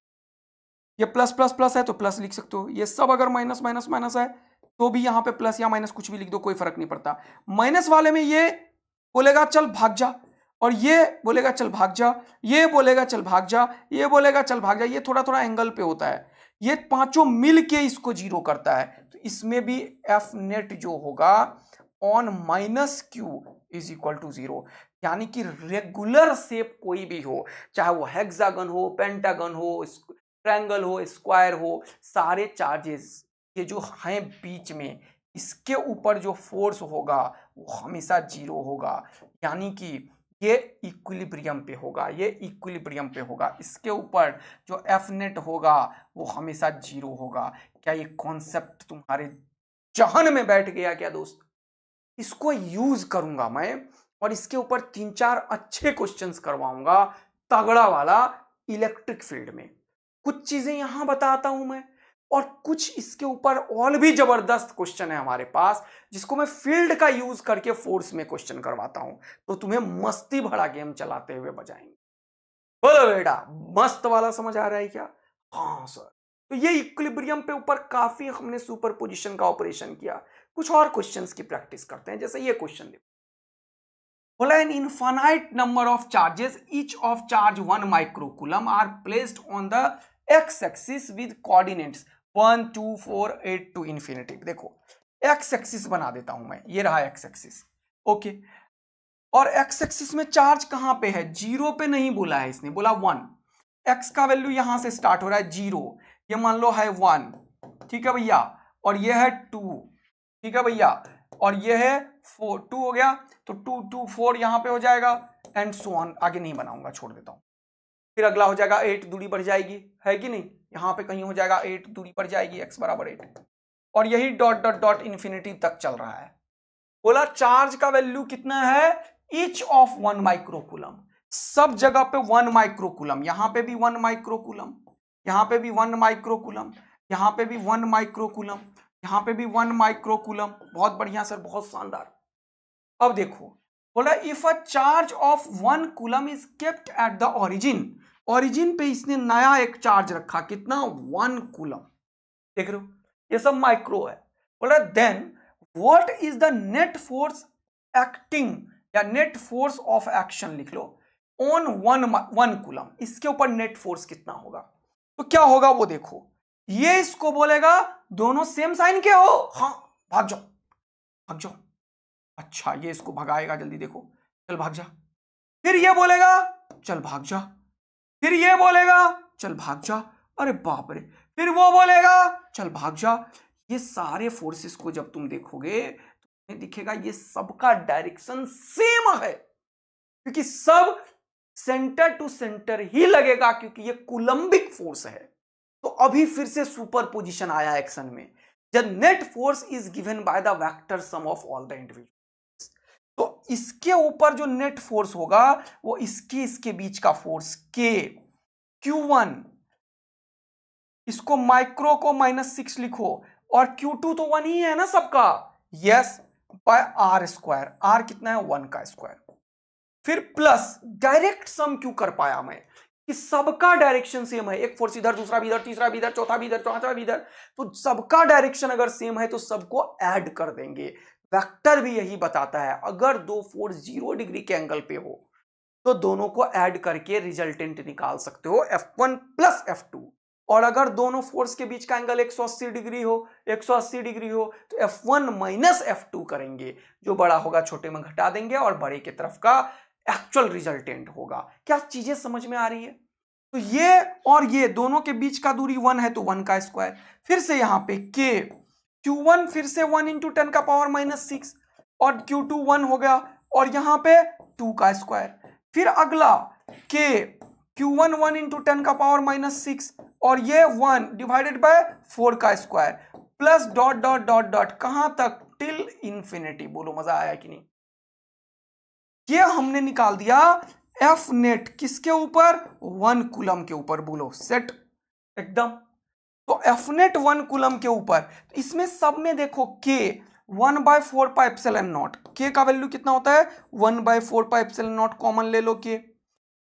ये प्लस प्लस प्लस है तो प्लस लिख सकते हो, ये सब अगर माइनस माइनस माइनस है तो भी यहां पे प्लस या माइनस कुछ भी लिख दो, कोई फर्क नहीं पड़ता। माइनस वाले में ये बोलेगा चल भाग जा, और ये बोलेगा चल भाग जा, ये बोलेगा चल भाग जा, ये बोलेगा चल भाग जा, ये थोड़ा थोड़ा एंगल पे होता है, ये पांचों मिल के इसको जीरो करता है। तो इसमें भी एफ नेट जो होगा on minus Q is equal to zero, यानी कि रेगुलर शेप कोई भी हो, चाहे वो हेक्सागन हो, पेंटागन हो, ट्रायंगल हो, स्क्वायर हो, सारे चार्जेस ये जो हैं बीच में, इसके ऊपर जो फोर्स होगा वो हमेशा जीरो होगा, यानी कि ये इक्विलिब्रियम पे होगा, ये इक्विलिब्रियम पे होगा, इसके ऊपर जो एफ नेट होगा वो हमेशा जीरो होगा। क्या ये कॉन्सेप्ट तुम्हारे जहन में बैठ गया क्या दोस्त? इसको यूज करूंगा मैं, और इसके ऊपर 3-4 अच्छे क्वेश्चंस करवाऊंगा तगड़ा वाला इलेक्ट्रिक फील्ड में। कुछ चीजें यहां बताता हूं मैं, और कुछ इसके ऊपर और भी जबरदस्त क्वेश्चन है हमारे पास, जिसको मैं फील्ड का यूज करके फोर्स में क्वेश्चन करवाता हूं, तो तुम्हें मस्ती भरा गेम चलाते हुए बजाएंगे। बोलो बेटा, मस्त वाला समझ आ रहा है क्या? हाँ सर। तो ये इक्विलिब्रियम पे ऊपर काफी हमने सुपर पोजिशन का ऑपरेशन किया। कुछ और क्वेश्चंस की प्रैक्टिस करते हैं, जैसे ये क्वेश्चन देखो, बोला an infinite number of charges each of charge 1 microcoulomb are placed on the X axis with coordinates 1 2 4 8 to infinity. देखो एक्स एक्सिस बना देता हूं मैं, ये रहा एक्स एक्सिस, ओके। और एक्स एक्सिस में चार्ज कहां पे है? जीरो पे नहीं बोला है इसने, बोला 1। एक्स का वैल्यू यहां से स्टार्ट हो रहा है 0, ये मान लो है 1, ठीक है भैया, और ये है 2, ठीक है भैया, और ये है 4, 2 हो गया, तो 2 2 4 यहां पे हो जाएगा, एंड सो ऑन। आगे नहीं बनाऊंगा, छोड़ देता हूं। फिर अगला हो जाएगा 8, दूरी बढ़ जाएगी, है कि नहीं? यहां पे कहीं हो जाएगा 8, दूरी बढ़ जाएगी, x बराबर 8, और यही डॉट डॉट डॉट इंफिनिटी तक चल रहा है। बोला चार्ज का वैल्यू कितना है? ईच ऑफ 1 माइक्रोकूलम, सब जगह पे 1 माइक्रोकूलम, यहां पे भी 1 माइक्रोकूलम, यहां पे भी 1 माइक्रोकूलम, यहां पे भी 1 माइक्रोकूलम, यहां पे भी 1 माइक्रोकूलम। बहुत बढ़िया सर, बहुत शानदार। अब देखो, बोला if a charge of 1 coulomb is kept at the origin, origin पे इसने नया एक चार्ज रखा, कितना? 1 कूलम। देख रहे हो, ये सब माइक्रो है। बोला then what is the net force acting, या नेट फोर्स ऑफ एक्शन लिख लो, ऑन 1 कूलम, इसके ऊपर नेट फोर्स कितना होगा? तो क्या होगा वो देखो, ये इसको बोलेगा दोनों सेम साइन के हो, हाँ भाग जाओ, भाग जाओ। अच्छा, ये इसको भगाएगा, जल्दी देखो, चल भाग जा। फिर ये बोलेगा चल भाग जा, फिर ये बोलेगा चल भाग जा, अरे बाप रे, फिर वो बोलेगा चल भाग जा। ये सारे फोर्सेस को जब तुम देखोगे तो तुम्हें दिखेगा ये सबका डायरेक्शन सेम है, क्योंकि सब सेंटर टू सेंटर ही लगेगा, क्योंकि ये कूलम्बिक फोर्स है। तो अभी फिर से सुपर पोजिशन आया एक्शन में, जब net force is given by the vector sum of all the individual. तो इसके ऊपर जो नेट फोर्स होगा वो इसके बीच का फोर्स के Q1, इसको माइक्रो को -6 लिखो, और Q2 तो 1 ही है ना सबका, yes, by R square, R कितना है? 1 का स्क्वायर। फिर प्लस डायरेक्ट सम क्यों कर पाया मैं? कि सबका डायरेक्शन सेम है, एक फोर्स इधर, दूसरा भी इधर, तीसरा भी इधर, चौथा भी इधर, पांचवा भी इधर, तो सबका डायरेक्शन अगर सेम है तो सबको ऐड कर देंगे। वेक्टर भी यही बताता है, अगर दो फोर्स 0 डिग्री के एंगल पे हो तो दोनों को ऐड करके रिजल्टेंट निकाल सकते हो F1 प्लस F2, और अगर दोनों फोर्स के बीच का एंगल 180 डिग्री हो, 180 डिग्री हो, तो F1 माइनस F2 करेंगे, जो बड़ा होगा छोटे में घटा देंगे, और बड़े की तरफ का एक्चुअल रिजल्टेंट होगा। क्या चीजें समझ में आ रही है? तो ये और ये दोनों के बीच का दूरी 1 है, तो 1 का स्क्वायर। फिर से यहां पे के Q1 फिर से 1 × 10 का पावर -6, और Q2 1 हो गया, और यहां पे 2 का स्क्वायर। फिर अगला के Q1 1 × 10 का पावर -6, और ये 1 डिवाइडेड बाय 4 का square, plus dot dot dot dot, कहां तक? Till infinity. बोलो मजा आया कि नहीं? ये हमने निकाल दिया एफ नेट किसके ऊपर? 1 कूलम के ऊपर। बोलो सेट एकदम। तो एफ नेट 1 कूलम के ऊपर, तो इसमें सब में देखो के 1/4 पाई एप्सिलॉन नॉट। के का वैल्यू कितना होता है 1/4 पाई एप्सिलॉन नॉट। कॉमन ले लो के,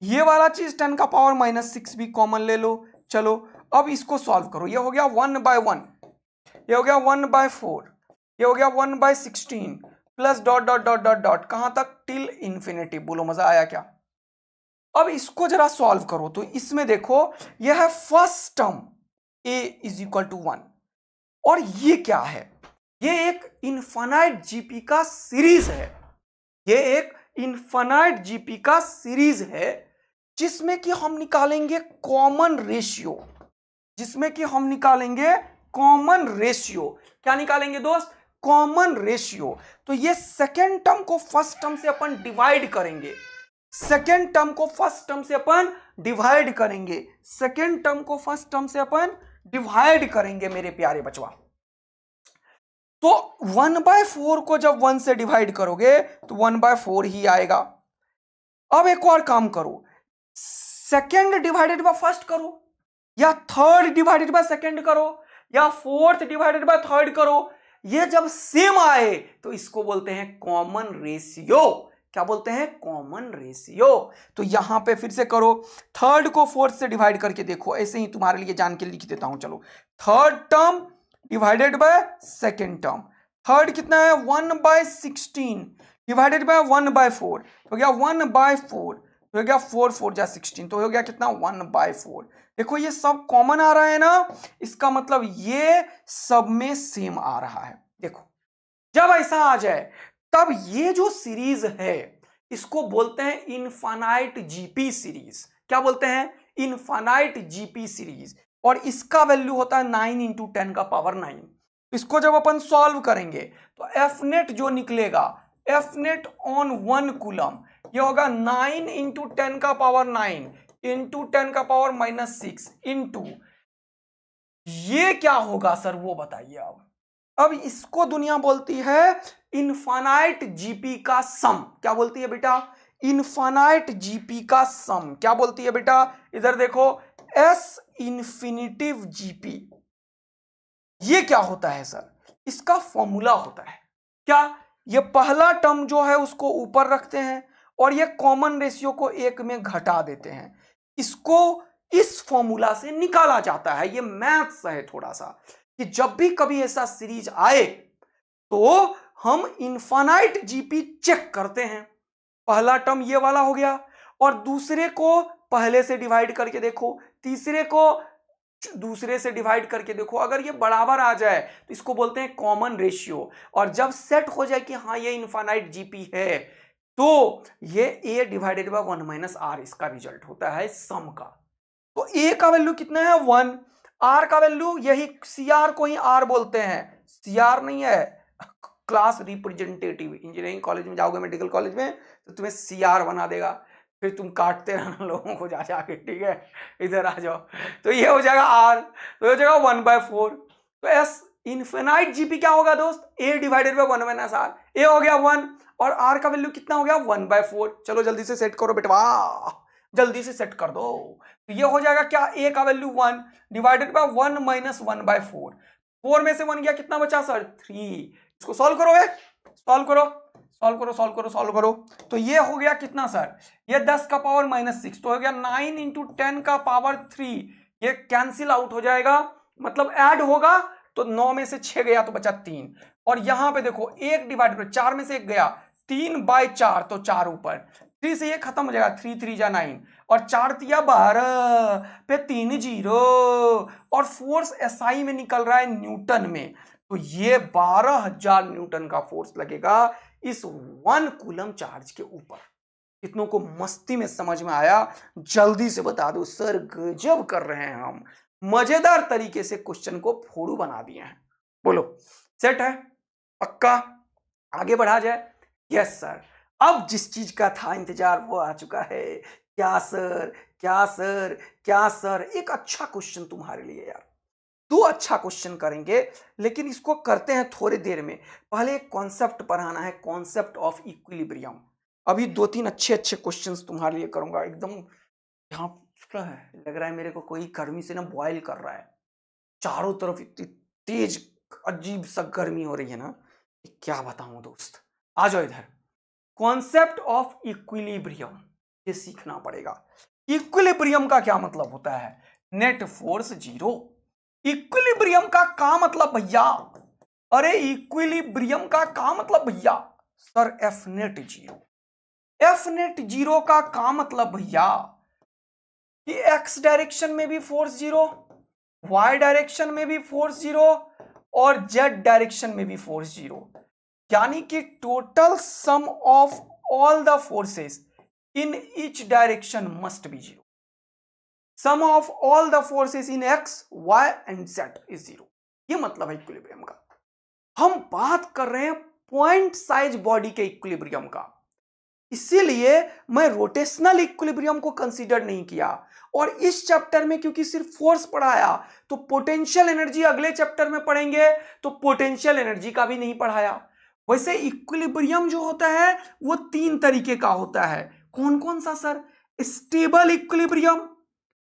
ये वाला चीज 10⁻⁻6 भी कॉमन ले लो। चलो अब इसको सॉल्व करो। ये हो गया 1/1, ये हो गया 1/4, ये हो गया 1/16 plus dot dot dot dot dot कहां तक टिल इंफिनिटी। बोलो मजा आया क्या। अब इसको जरा सॉल्व करो तो इसमें देखो यह है first term a is equal to 1 और ये क्या है, ये एक इनफाइनाइट जीपी का सीरीज है। ये एक इनफाइनाइट जीपी का सीरीज है जिसमें कि हम निकालेंगे कॉमन रेशियो, जिसमें कि हम निकालेंगे कॉमन रेशियो। क्या निकालेंगे दोस्त, कॉमन रेशियो। तो ये सेकेंड टर्म को फर्स्ट टर्म से अपन डिवाइड करेंगे, सेकेंड टर्म को फर्स्ट टर्म से अपन डिवाइड करेंगे, सेकेंड टर्म को फर्स्ट टर्म से अपन डिवाइड करेंगे मेरे प्यारे बचवा। तो 1/4 को जब 1 से डिवाइड करोगे तो 1/4 ही आएगा। अब एक और काम करो, सेकेंड डिवाइडेड बाय फर्स्ट करो, या थर्ड डिवाइडेड बाय सेकेंड करो, या फोर्थ डिवाइडेड बाय थर्ड करो। ये जब सेम आए तो इसको बोलते हैं कॉमन रेशियो। क्या बोलते हैं, कॉमन रेशियो। तो यहां पे फिर से करो, थर्ड को फोर्थ से डिवाइड करके देखो। ऐसे ही तुम्हारे लिए जान के लिख देता हूं। चलो, third term divided by second term. Third कितना है 1/16 डिवाइडेड बाय 1/4 हो गया 1/4, हो गया 4 4 जा 16, तो हो गया कितना 1/4। देखो ये सब कॉमन आ रहा है ना, इसका मतलब ये सब में सेम आ रहा है। देखो जब ऐसा आ जाए तब ये जो सीरीज है इसको बोलते हैं इनफाइनाइट जीपी सीरीज। क्या बोलते हैं, इनफाइनाइट जीपी सीरीज। और इसका वैल्यू होता है 9 × 10⁻9। इसको जब अपन सॉल्व करेंगे तो एफ नेट जो निकलेगा, एफ नेट ऑन 1 कूलम, ये होगा 9 × 10⁻9 इंटू 10⁻⁻6 इंटू, ये क्या होगा सर वो बताइए। अब इसको दुनिया बोलती है इनफाइनाइट जीपी का सम। क्या बोलती है बेटा, इनफाइनाइट जीपी का सम। क्या बोलती है बेटा, इधर देखो, एस इन्फिनिटिव जीपी। ये क्या होता है सर, इसका फॉर्मूला होता है क्या, ये पहला टर्म जो है उसको ऊपर रखते हैं और ये कॉमन रेशियो को एक में घटा देते हैं। इसको इस फॉर्मूला से निकाला जाता है। ये मैथ्स है थोड़ा सा, कि जब भी कभी ऐसा सीरीज आए तो हम इनफाइनाइट जीपी चेक करते हैं। पहला टर्म ये वाला हो गया और दूसरे को पहले से डिवाइड करके देखो, तीसरे को दूसरे से डिवाइड करके देखो। अगर ये बराबर आ जाए तो इसको बोलते हैं कॉमन रेशियो। और जब सेट हो जाए कि हाँ ये इनफाइनाइट जीपी है तो ये a डिवाइडेड बाय 1 - r इसका रिजल्ट होता है सम का। तो a का वैल्यू कितना है 1, r का वैल्यू, यही cr को ही r बोलते हैं, cr नहीं है, क्लास रिप्रेजेंटेटिव। इंजीनियरिंग कॉलेज में जाओगे, मेडिकल कॉलेज में, तो तुम्हें cr बना देगा, फिर तुम काटते रहना लोगों को जा जाके, ठीक है। इधर आ जाओ, तो ये हो जाएगा r, तो हो जाएगा 1/4। तो s इनफिनाइट जीपी क्या होगा दोस्त, a divided by 1 - r। a हो गया 1 और r का वैल्यू कितना हो गया 1/4। चलो जल्दी से सेट करो बेटा, जल्दी से सेट कर दो। तो ये हो जाएगा क्या, a का वैल्यू 1 डिवाइडेड बाय 1 - 1/4। 4 में से 1 गया, कितना बचा सर 3। इसको सॉल्व करो, सॉल्व करो, सॉल्व करो, सॉल्व करो, सॉल्व करो। तो ये हो गया कितना सर, ये 10⁻⁻6, तो हो गया 9 × 10⁻3। ये कैंसिल आउट हो जाएगा, मतलब ऐड होगा, तो 9 में से 6 गया तो बचा 3। और यहां पे देखो 1 डिवाइड कर, 4 में से 1 गया, 3/4, तो 4 ऊपर, 3 से ये खत्म हो जाएगा, 3 3 जा 9 और 4 तिया 12 पे 3 0। और फोर्स एसआई में निकल रहा है न्यूटन में, तो ये 12,000 न्यूटन का फोर्स लगेगा इस 1 कूलम चार्ज के ऊपर। कितनों को मस्ती में समझ में आया, जल्दी से बता दो सर, गजब कर रहे हैं हम, मजेदार तरीके से क्वेश्चन को फोड़ू बना दिए हैं। बोलो सेट है, पक्का, आगे बढ़ा जाए। यस सर, अब जिस चीज का था इंतजार वो आ चुका है। क्या सर, क्या सर, क्या सर, एक अच्छा क्वेश्चन तुम्हारे लिए यार, 2 अच्छा क्वेश्चन करेंगे, लेकिन इसको करते हैं थोड़ी देर में। पहले एक कॉन्सेप्ट पढ़ाना है, कॉन्सेप्ट ऑफ इक्विलिब्रियम। अभी 2-3 अच्छे अच्छे क्वेश्चंस तुम्हारे लिए करूंगा। एकदम यहाँ लग रहा है मेरे को कोई गर्मी से ना बॉयल कर रहा है, चारों तरफ इतनी तेज अजीब सा गर्मी हो रही है ना, क्या बताऊं दोस्त, आ जाओ इधर। कॉन्सेप्ट ऑफ इक्विलिब्रियम ये सीखना पड़ेगा। इक्विलिब्रियम का क्या मतलब होता है? Net force zero. इक्विलिब्रियम का क्या मतलब भैया? अरे इक्विलिब्रियम का क्या मतलब भैया? Sir F net zero. F net zero का क्या मतलब भैया कि एक्स डायरेक्शन में भी फोर्स जीरो, वाई डायरेक्शन में भी फोर्स जीरो और जेड डायरेक्शन में भी फोर्स जीरो, यानी कि total sum of all the forces in each direction must be zero. Sum of all the forces in X Y and Z is zero. ये मतलब है इक्विलिब्रियम का। हम बात कर रहे हैं पॉइंट साइज बॉडी के इक्विलिब्रियम का, इसीलिए मैं रोटेशनल इक्विलिब्रियम को कंसीडर नहीं किया। और इस चैप्टर में क्योंकि सिर्फ फोर्स पढ़ाया, तो पोटेंशियल एनर्जी अगले चैप्टर में पढ़ेंगे, तो पोटेंशियल एनर्जी का भी नहीं पढ़ाया। वैसे इक्विलिब्रियम जो होता है वो तीन तरीके का होता है। कौन कौन सा सर? स्टेबल इक्विलिब्रियम,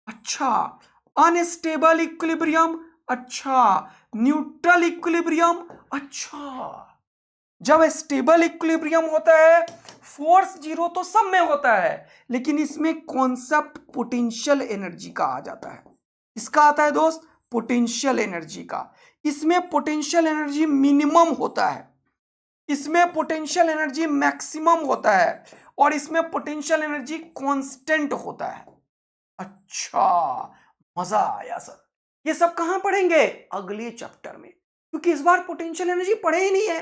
अच्छा, अनस्टेबल इक्विलिब्रियम, अच्छा, न्यूट्रल इक्विलिब्रियम, अच्छा। जब स्टेबल इक्विलिब्रियम होता है, फोर्स जीरो तो सब में होता है, लेकिन इसमें कॉन्सेप्ट पोटेंशियल एनर्जी का आ जाता है। इसका आता है दोस्त पोटेंशियल एनर्जी का। इसमें पोटेंशियल एनर्जी मिनिमम होता है, इसमें पोटेंशियल एनर्जी मैक्सिमम होता है और इसमें पोटेंशियल एनर्जी कांस्टेंट होता है। अच्छा, मजा आया सर। ये सब कहां पढ़ेंगे? अगले चैप्टर में, क्योंकि इस बार पोटेंशियल एनर्जी पढ़े ही नहीं है,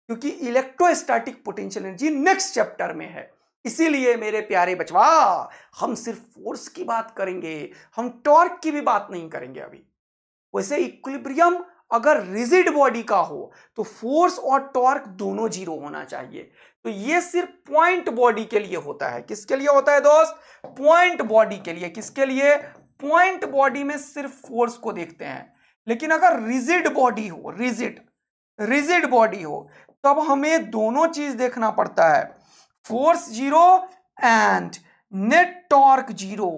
क्योंकि electrostatic potential energy next chapter में है। इसीलिए मेरे प्यारे बचवा, हम सिर्फ फोर्स की बात करेंगे, हम टॉर्क की भी बात नहीं करेंगे अभी। वैसे इक्विलिब्रियम अगर रिजिड बॉडी का हो तो फोर्स और टॉर्क दोनों जीरो होना चाहिए। तो ये सिर्फ पॉइंट बॉडी के लिए होता है। किसके लिए होता है दोस्त? पॉइंट बॉडी के लिए। किसके लिए? पॉइंट बॉडी में सिर्फ फोर्स को देखते हैं। लेकिन अगर रिजिड बॉडी हो, रिजिड बॉडी हो, तब हमें दोनों चीज देखना पड़ता है, force zero and net torque zero.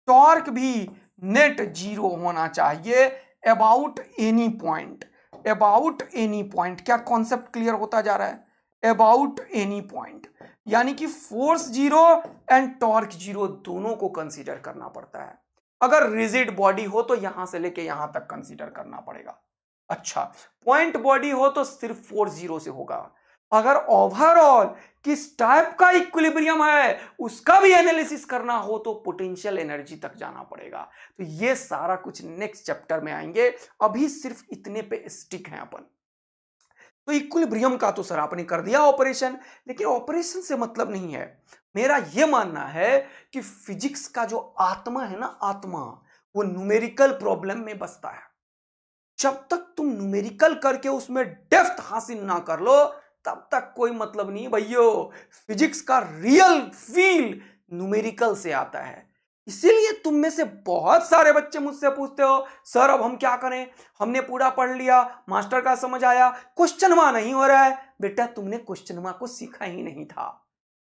Torque भी नेट जीरो होना चाहिए about any point. About any point, क्या कॉन्सेप्ट क्लियर होता जा रहा है? अबाउट एनी पॉइंट, यानी कि force zero and torque zero दोनों को कंसीडर करना पड़ता है। अगर रिजिड बॉडी हो तो यहां से लेके यहां तक कंसीडर करना पड़ेगा। अच्छा, पॉइंट बॉडी हो तो सिर्फ फोर्स जीरो से होगा। अगर ओवरऑल किस टाइप का इक्विलिब्रियम है उसका भी एनालिसिस करना हो तो पोटेंशियल एनर्जी तक जाना पड़ेगा। तो ये सारा कुछ नेक्स्ट चैप्टर में आएंगे, अभी सिर्फ इतने पे स्टिक हैं अपन। तो इक्विलिब्रियम का तो सर आपने कर दिया ऑपरेशन, लेकिन ऑपरेशन से मतलब नहीं है। मेरा यह मानना है कि फिजिक्स का जो आत्मा है ना, आत्मा, वो न्यूमेरिकल प्रॉब्लम में बसता है। जब तक तुम न्यूमेरिकल करके उसमें डेप्थ हासिल ना कर लो, तब तक कोई मतलब नहीं भैयो। फिजिक्स का रियल फील न्यूमेरिकल से आता है। इसीलिए तुम में से बहुत सारे बच्चे मुझसे पूछते हो, सर अब हम क्या करें, हमने पूरा पढ़ लिया, मास्टर का समझ आया, क्वेश्चन मां नहीं हो रहा है। बेटा तुमने क्वेश्चन मां को सीखा ही नहीं था।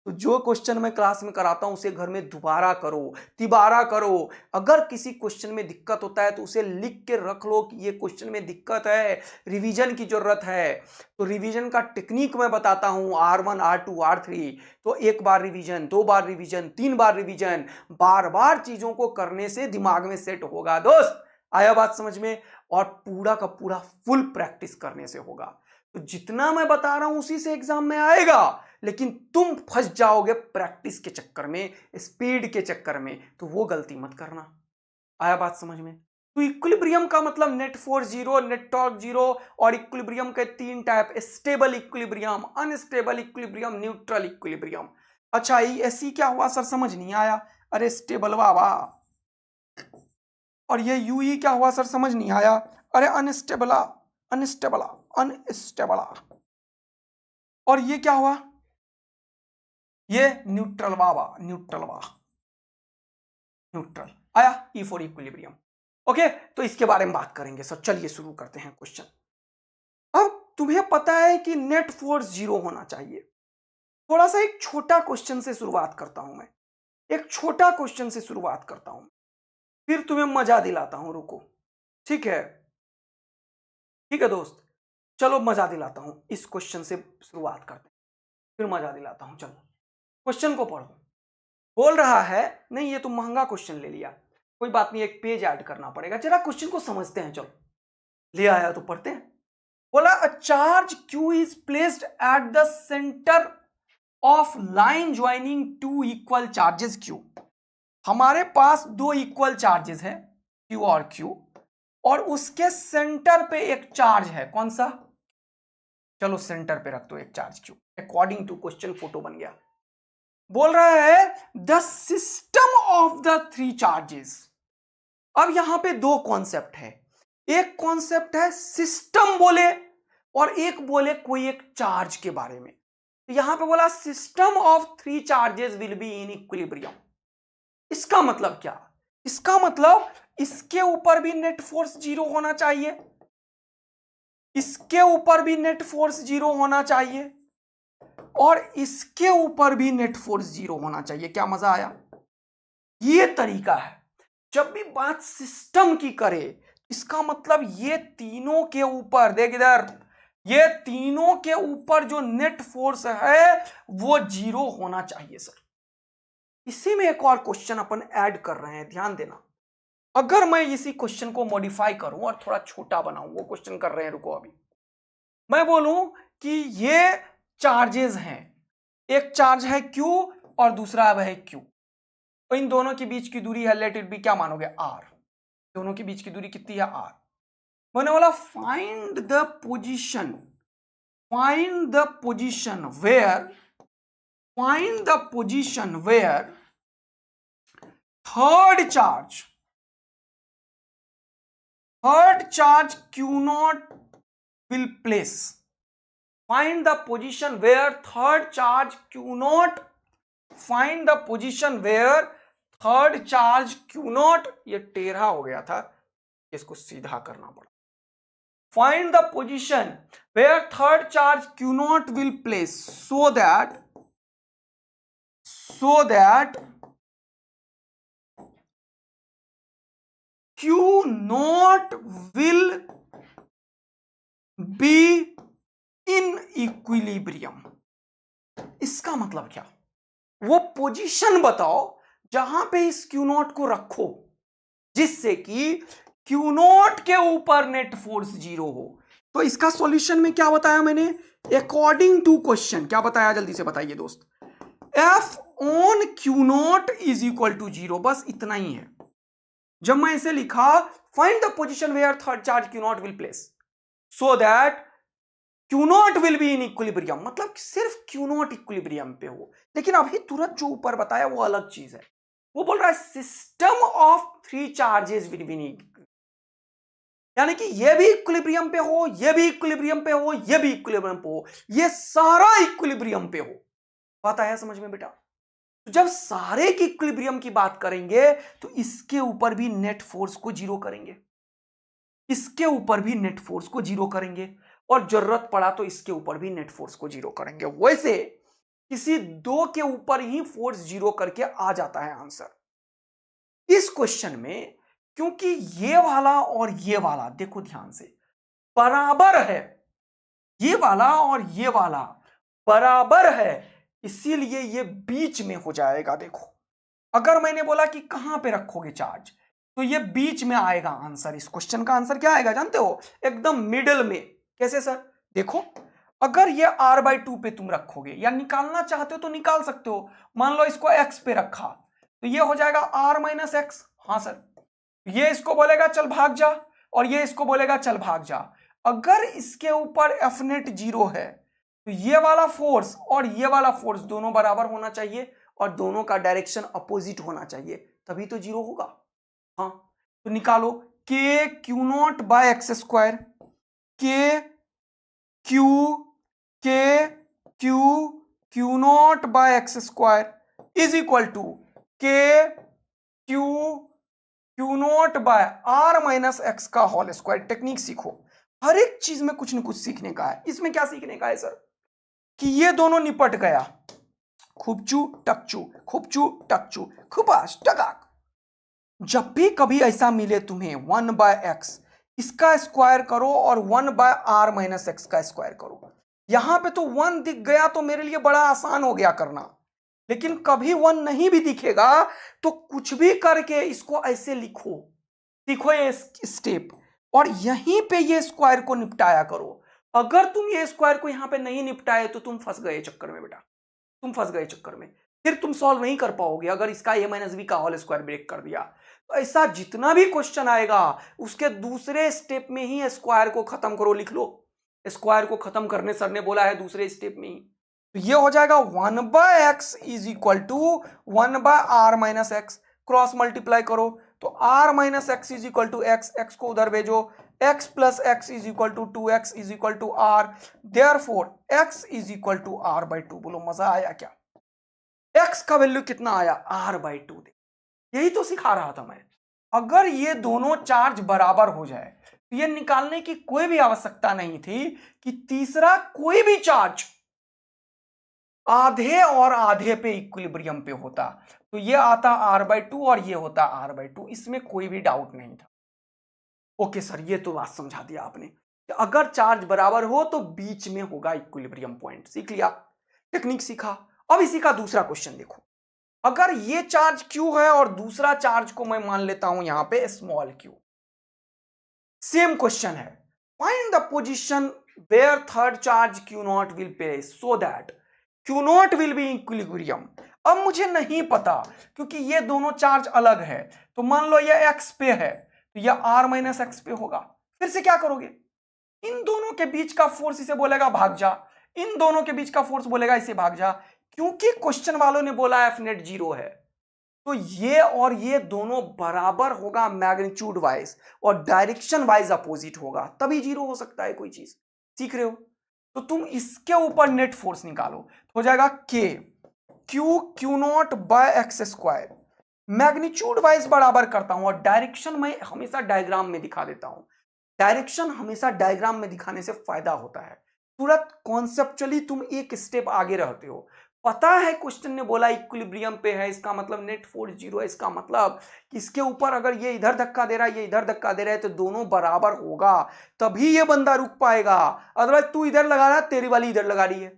तो जो क्वेश्चन मैं क्लास में कराता हूं उसे घर में दोबारा करो, तिबारा करो। अगर किसी क्वेश्चन में दिक्कत होता है तो उसे लिख के रख लो कि ये क्वेश्चन में दिक्कत है, रिवीजन की जरूरत है। तो रिवीजन का टेक्निक मैं बताता हूं, R1 R2 R3। तो एक बार रिवीजन, दो बार रिवीजन, तीन बार रिवीजन, बार बार चीजों को करने से दिमाग में सेट होगा दोस्त। आया बात समझ में? और पूरा का पूरा फुल प्रैक्टिस करने से होगा। तो जितना मैं बता रहा हूं उसी से एग्जाम में आएगा, लेकिन तुम फंस जाओगे प्रैक्टिस के चक्कर में, स्पीड के चक्कर में। तो वो गलती मत करना। आया बात समझ में? तो इक्विलिब्रियम का मतलब net force zero, net torque zero. और इक्विलिब्रियम के तीन type, stable equilibrium, unstable equilibrium, neutral equilibrium. अच्छा, ऐसी क्या हुआ सर, समझ नहीं आया? अरे स्टेबल वाह। और ये यूई क्या हुआ सर, समझ नहीं आया? अरे अनस्टेबला, अनस्टेबला, अनस्टेबला। और ये क्या हुआ? ये न्यूट्रल बाबा, न्यूट्रल बा, न्यूट्रल। आया ई फॉर इक्विलिब्रियम। ओके, तो इसके बारे में बात करेंगे सर। चलिए शुरू करते हैं क्वेश्चन। अब तुम्हें पता है कि नेट फोर्स जीरो होना चाहिए। थोड़ा सा एक छोटा क्वेश्चन से शुरुआत करता हूं मैं, एक छोटा क्वेश्चन से शुरुआत करता हूं, फिर तुम्हें मजा दिलाता हूं। रुको, ठीक है? ठीक है दोस्त, चलो मजा दिलाता हूं, इस क्वेश्चन से शुरुआत करते हैं, फिर मजा दिलाता हूं। चलो क्वेश्चन को पढ़ो। बोल रहा है नहीं ये तुम महंगा क्वेश्चन ले लिया, कोई बात नहीं, एक पेज ऐड करना पड़ेगा, जरा क्वेश्चन को समझते हैं। चलो ले आया तो पढ़ते हैं। बोला a charge Q is placed at the centre of line joining two equal charges Q। हमारे पास दो इक्वल चार्जेस है Q और Q, और उसके सेंटर पे एक चार्ज है, कौन सा? चलो सेंटर पे रख दो एक charge Q। According to question photo बन गया। बोल रहा है the system of the three charges. अब यहां पे दो कॉन्सेप्ट है, एक कॉन्सेप्ट है सिस्टम बोले, और एक बोले कोई एक चार्ज के बारे में। तो यहां पे बोला system of three charges will be in equilibrium. इसका मतलब क्या? इसका मतलब इसके ऊपर भी नेट फोर्स जीरो होना चाहिए, इसके ऊपर भी नेट फोर्स जीरो होना चाहिए, और इसके ऊपर भी नेट फोर्स जीरो होना चाहिए। क्या मजा आया? ये तरीका है। जब भी बात सिस्टम की करे, इसका मतलब ये तीनों के ऊपर, देख इधर, ये तीनों के ऊपर जो नेट फोर्स है वो जीरो होना चाहिए सर। इसी में एक और क्वेश्चन अपन ऐड कर रहे हैं, ध्यान देना। अगर मैं इसी क्वेश्चन को मॉडिफाई करूं और थोड़ा छोटा बनाऊं, वो क्वेश्चन कर रहे हैं, रुको अभी। मैं बोलूं कि ये चार्जेस हैं, एक चार्ज है Q और दूसरा अब है Q, तो इन दोनों के बीच की दूरी है, लेट इट बी, क्या मानोगे? R। दोनों के बीच की दूरी कितनी है? R। मैंने बोला find the position, find the position where, find the position where third charge Q0 will place. Find the position where third charge Q0, find the position where third charge Q0, ये टेढ़ा हो गया था, इसको सीधा करना पड़ा। Find the position where third charge Q0 will place so that Q0 will be in equilibrium. इसका मतलब क्या? वो पोजीशन बताओ जहां पे इस Q0 को रखो जिससे कि Q0 के ऊपर नेट फोर्स जीरो हो। तो इसका सॉल्यूशन में क्या बताया मैंने? अकॉर्डिंग टू क्वेश्चन क्या बताया, जल्दी से बताइए दोस्त। F on Q0 is equal to zero, बस इतना ही है। जब मैं इसे लिखा find the position where third charge Q0 will place so that Q0 will be in equilibrium, मतलब सिर्फ Q0 इक्विलिब्रियम पे हो। लेकिन अभी तुरंत जो ऊपर बताया वो अलग चीज है। वो बोल रहा है system of three charges will be इन, यानी कि ये भी इक्विलिब्रियम पे हो, ये भी इक्विलिब्रियम पे हो, ये भी इक्विलिब्रियम पे हो, ये सारा इक्विलिब्रियम पे हो। बात आया समझ में बेटा? तो जब सारे की इक्विलिब्रियम की बात करेंगे तो इसके ऊपर भी नेट फोर्स को जीरो करेंगे, इसके ऊपर भी नेट फोर्स को जीरो करेंगे, और जरूरत पड़ा तो इसके ऊपर भी नेट फोर्स को जीरो करेंगे। वैसे किसी दो के ऊपर ही फोर्स जीरो करके आ जाता है आंसर। इस क्वेश्चन में क्योंकि ये वाला और ये वाला देखो ध्यान से बराबर है, ये वाला और ये वाला बराबर है, इसीलिए ये बीच में हो जाएगा। देखो अगर मैंने बोला कि कहां पे रखोगे चार्ज, तो ये बीच में आएगा आंसर। इस क्वेश्चन का आंसर क्या आएगा जानते हो? एकदम मिडिल में। कैसे सर? देखो अगर ये R/2 पे तुम रखोगे या निकालना चाहते हो तो निकाल सकते हो। मान लो इसको x पे रखा तो ये हो जाएगा R-x। हाँ सर, ये इसको बोलेगा चल भाग जा, और ये इसको बोलेगा चल भाग जा। अगर इसके ऊपर F नेट जीरो है तो ये वाला फोर्स और ये वाला फोर्स दोनों बराबर होना चाहिए, और दोनों का डायरेक्शन अपोजिट होना चाहिए, तभी तो जीरो होगा। हाँ तो निकालो k Q0/x², Q0/x² is equal to Q0/R-x का होल स्क्वायर। टेक्निक सीखो, हर एक चीज में कुछ न कुछ सीखने का है। इसमें क्या सीखने का है सर? कि ये दोनों निपट गया, खुपचू टकचू, खुपचू टकचू, खुपास टकाक। जब भी कभी ऐसा मिले तुम्हें 1/x इसका स्क्वायर करो और 1/r माइनस एक्स का स्क्वायर करो। यहां पे तो 1 दिख गया तो मेरे लिए बड़ा आसान हो गया करना, लेकिन कभी 1 नहीं भी दिखेगा तो कुछ भी करके इसको ऐसे लिखो, सीखो ये स्टेप, और यहीं पे ये स्क्वायर को निपटाया करो। अगर तुम ये स्क्वायर को यहां पे नहीं निपटाए तो तुम फंस गए चक्कर में बेटा, तुम फंस गए चक्कर में, फिर तुम सॉल्व नहीं कर पाओगे अगर इसका a माइनस बी का होल स्क्वायर ब्रेक कर दिया। तो ऐसा जितना भी क्वेश्चन आएगा उसके दूसरे स्टेप में ही स्क्वायर को खत्म करो, लिख लो। स्क्वायर को खत्म करने सर ने बोला है दूसरे स्टेप में ही। तो ये हो जाएगा 1/x is equal to 1/r minus X, cross multiply करो तो r minus X is equal to X, X को उधर भेजो, x plus X is equal to 2x is equal to r, therefore x is equal to r/2। बोलो मजा आया क्या? x का वैल्यू कितना आया? r/2। यही तो सिखा रहा था मैं। अगर ये दोनों चार्ज बराबर हो जाए तो ये निकालने की कोई भी आवश्यकता नहीं थी कि तीसरा कोई भी चार्ज आधे और आधे पे इक्विलिब्रियम पे होता, तो ये आता r/2 और ये होता r/2, इसमें कोई भी डाउट नहीं था। ओके सर, ये तो बात समझा दिया आपने कि अगर चार्ज बराबर हो तो बीच में होगा इक्विलिब्रियम पॉइंट। सीख लिया, टेक्निक सीखा। अब इसी का दूसरा क्वेश्चन देखो। अगर ये चार्ज Q है और दूसरा चार्ज को मैं मान लेता हूं यहां पे स्मॉल q, सेम क्वेश्चन है, find the position where third charge Q0 will place so that Q0 will be equilibrium. अब मुझे नहीं पता क्योंकि ये दोनों चार्ज अलग है, तो मान लो ये x पे है तो ये r माइनस एक्स पे होगा। फिर से क्या करोगे? इन दोनों के बीच का फोर्स इसे बोलेगा भाग जा, इन दोनों के बीच का फोर्स बोलेगा इसे भाग जा, क्योंकि क्वेश्चन वालों ने बोला एफ नेट 0 है, तो ये और ये दोनों बराबर होगा मैग्नीट्यूड वाइज और डायरेक्शन वाइज अपोजिट होगा, तभी 0 हो सकता है कोई चीज। सीख रहे हो? तो तुम इसके ऊपर नेट फोर्स निकालो, तो हो जाएगा k Q0/x²। मैग्नीट्यूड वाइज बराबर करता हूं और डायरेक्शन मैं हमेशा डायग्राम में दिखा देता हूं। डायरेक्शन हमेशा डायग्राम में दिखाने से फायदा होता है, तुरंत कॉन्सेप्चुअली तुम एक स्टेप आगे रहते हो। पता है क्वेश्चन ने बोला इक्विलिब्रियम पे है, इसका मतलब नेट फोर्स 0 है, इसका मतलब कि इसके ऊपर अगर ये इधर धक्का दे रहा है ये इधर धक्का दे रहा है तो दोनों बराबर होगा, तभी ये बंदा रुक पाएगा। अदरवाइज तू इधर लगा रहा है, तेरी वाली इधर लगा रही है,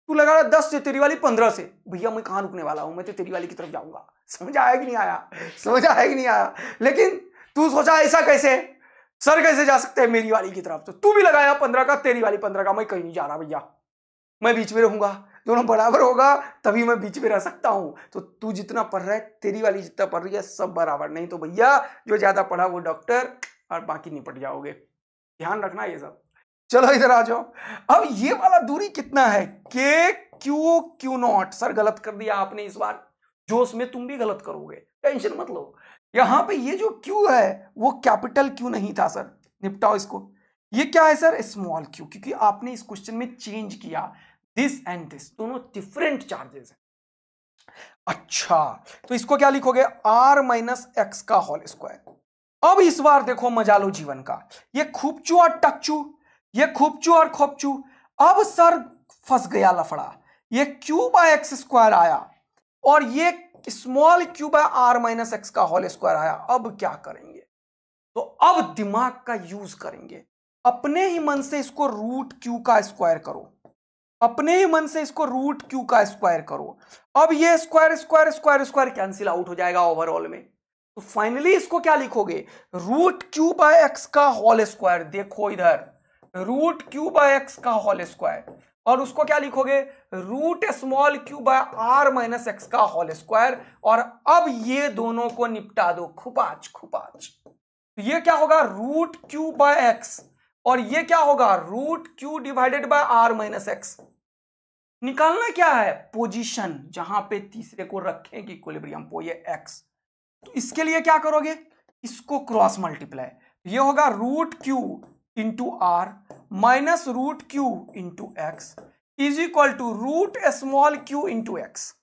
तू लगा रहा 10 से तेरी वाली 15 से, भैया मैं कहां रुकने वाला हूं, मैं तो तेरी वाली की तरफ जाऊंगा। समझ आया कि नहीं आया? समझ आया कि नहीं आया? लेकिन तू सोचा ऐसा कैसे, सर कैसे जा सकते हैं मेरी वाली की तरफ, तो तू भी लगाया 15 का, तेरी वाली 15 का, मैं कहीं नहीं जा रहा भैया, मैं बीच में रहूंगा, दोनों बराबर होगा तभी मैं बीच में रह सकता हूं। तो तू जितना पढ़ रहा है, तेरी वाली जितना पढ़ रही है, सब बराबर, नहीं तो भैया जो ज्यादा पढ़ा वो डॉक्टर और बाकी निपट जाओगे। ध्यान रखना ये सब। चलो इधर आ जाओ। अब ये वाला दूरी कितना है? के क्यू क्यू नॉट। सर गलत कर दिया आपने इस बार, जोश में तुम भी गलत करोगे, टेंशन मत लो। यहां पे ये जो क्यू है वो कैपिटल क्यू नहीं था सर, निपटाओ इसको। ये क्या है सर? स्मॉल क्यू, क्योंकि आपने इस क्वेश्चन में चेंज किया, दिस एंड दिस दोनों डिफरेंट चार्जेस हैं। अच्छा, तो इसको क्या लिखोगे? r माइनस एक्स का होल स्क्वायर। अब इस बार देखो मजा लो जीवन का, ये खूबचू और टकचू, ये खूबचू और खोपचू। अब सर फंस गया लफड़ा, ये q/x² आया और ये स्मॉल q/r माइनस एक्स का होल स्क्वायर आया। अब क्या करेंगे? तो अब दिमाग का यूज करेंगे, अपने ही मन से इसको √q का स्क्वायर करो, अपने ही मन से इसको √q का स्क्वायर करो। अब ये square square square square cancel out हो जाएगा ओवरऑल में, तो फाइनली इसको क्या लिखोगे? √q/x का होल स्क्वायर। देखो इधर √q/x का होल स्क्वायर, और उसको क्या लिखोगे? √q/r माइनस एक्स का होल स्क्वायर। और अब ये दोनों को निपटा दो, खुपाच खुपाच। तो ये क्या होगा? √q/x और ये क्या होगा? √q divided by r minus x. निकालना क्या है? पोजीशन, जहां पे तीसरे को रखेंगे इक्विलिब्रियम को, ये x। तो इसके लिए क्या करोगे? इसको क्रॉस मल्टीप्लाई, ये होगा √q into r minus √q into X is equal to √q into X.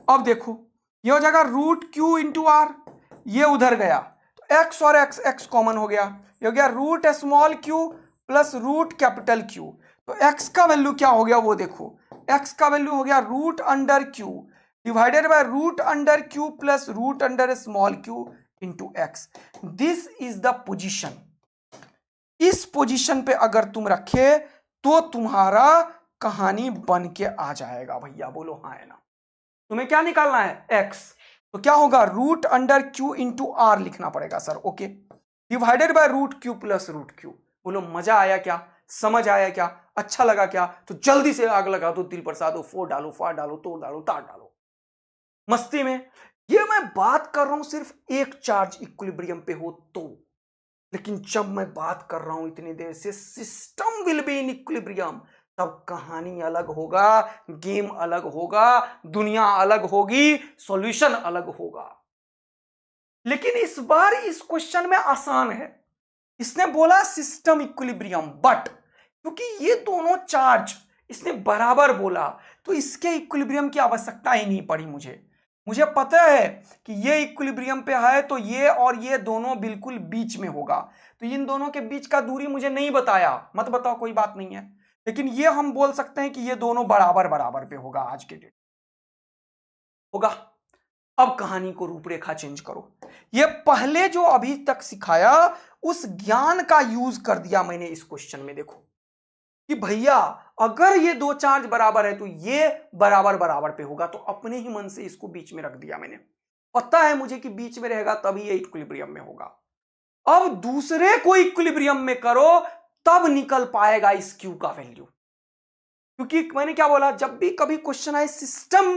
अब देखो ये हो जाएगा √q इंटू r, ये उधर गया तो x और x कॉमन हो गया, ये हो गया √q प्लस √Q। तो x का वैल्यू क्या हो गया वो देखो, x का वैल्यू हो गया √(q) divided by √(q) plus √(q) into x. This is the position. इस पोजीशन पे अगर तुम रखे तो तुम्हारा कहानी बन के आ जाएगा भैया, बोलो हाँ है ना। तुम्हें क्या निकालना है, x, तो क्या होगा root under Q into R लिखना पड़ेगा sir, okay, divided by root Q plus root Q. बोलो मजा आया क्या, समझ आया क्या, अच्छा लगा क्या, तो जल्दी से आग लगा दो, तिल प्रसाद दो, फोड़ डालो, फाड़ डालो, तोड़ डालो, तार डालो मस्ती में। ये मैं बात कर रहा हूं सिर्फ एक चार्ज इक्विलिब्रियम पे हो तो, लेकिन जब मैं बात कर रहा हूं इतनी देर से system will be in equilibrium, तब कहानी अलग होगा, गेम अलग होगा, दुनिया अलग होगी, सॉल्यूशन अलग होगा। लेकिन इस बार इस क्वेश्चन में आसान है, इसने बोला सिस्टम इक्विलिब्रियम, बट क्योंकि ये दोनों चार्ज इसने बराबर बोला तो इसके इक्विलिब्रियम की आवश्यकता ही नहीं पड़ी मुझे पता है कि ये इक्विलिब्रियम पे है तो ये और ये दोनों बिल्कुल बीच में होगा, तो इन दोनों के बीच का दूरी मुझे नहीं बताया, मत बताओ कोई बात नहीं है, लेकिन ये हम बोल सकते हैं कि ये दोनों बराबर बराबर पे होगा, आज के डेट होगा। अब कहानी को रूपरेखा चेंज करो, ये पहले जो अभी तक सिखाया उस ज्ञान का यूज कर दिया मैंने इस क्वेश्चन में। देखो कि भैया अगर ये दो चार्ज बराबर है तो ये बराबर बराबर पे होगा, तो अपने ही मन से इसको बीच में रख दिया मैंने, पता है मुझे कि बीच में रहेगा तभी ये इक्विलिब्रियम में होगा। अब दूसरे को इक्विलिब्रियम में करो तब निकल पाएगा इस क्यू का वैल्यू, क्योंकि मैंने क्या बोला, जब भी कभी क्वेश्चन आए system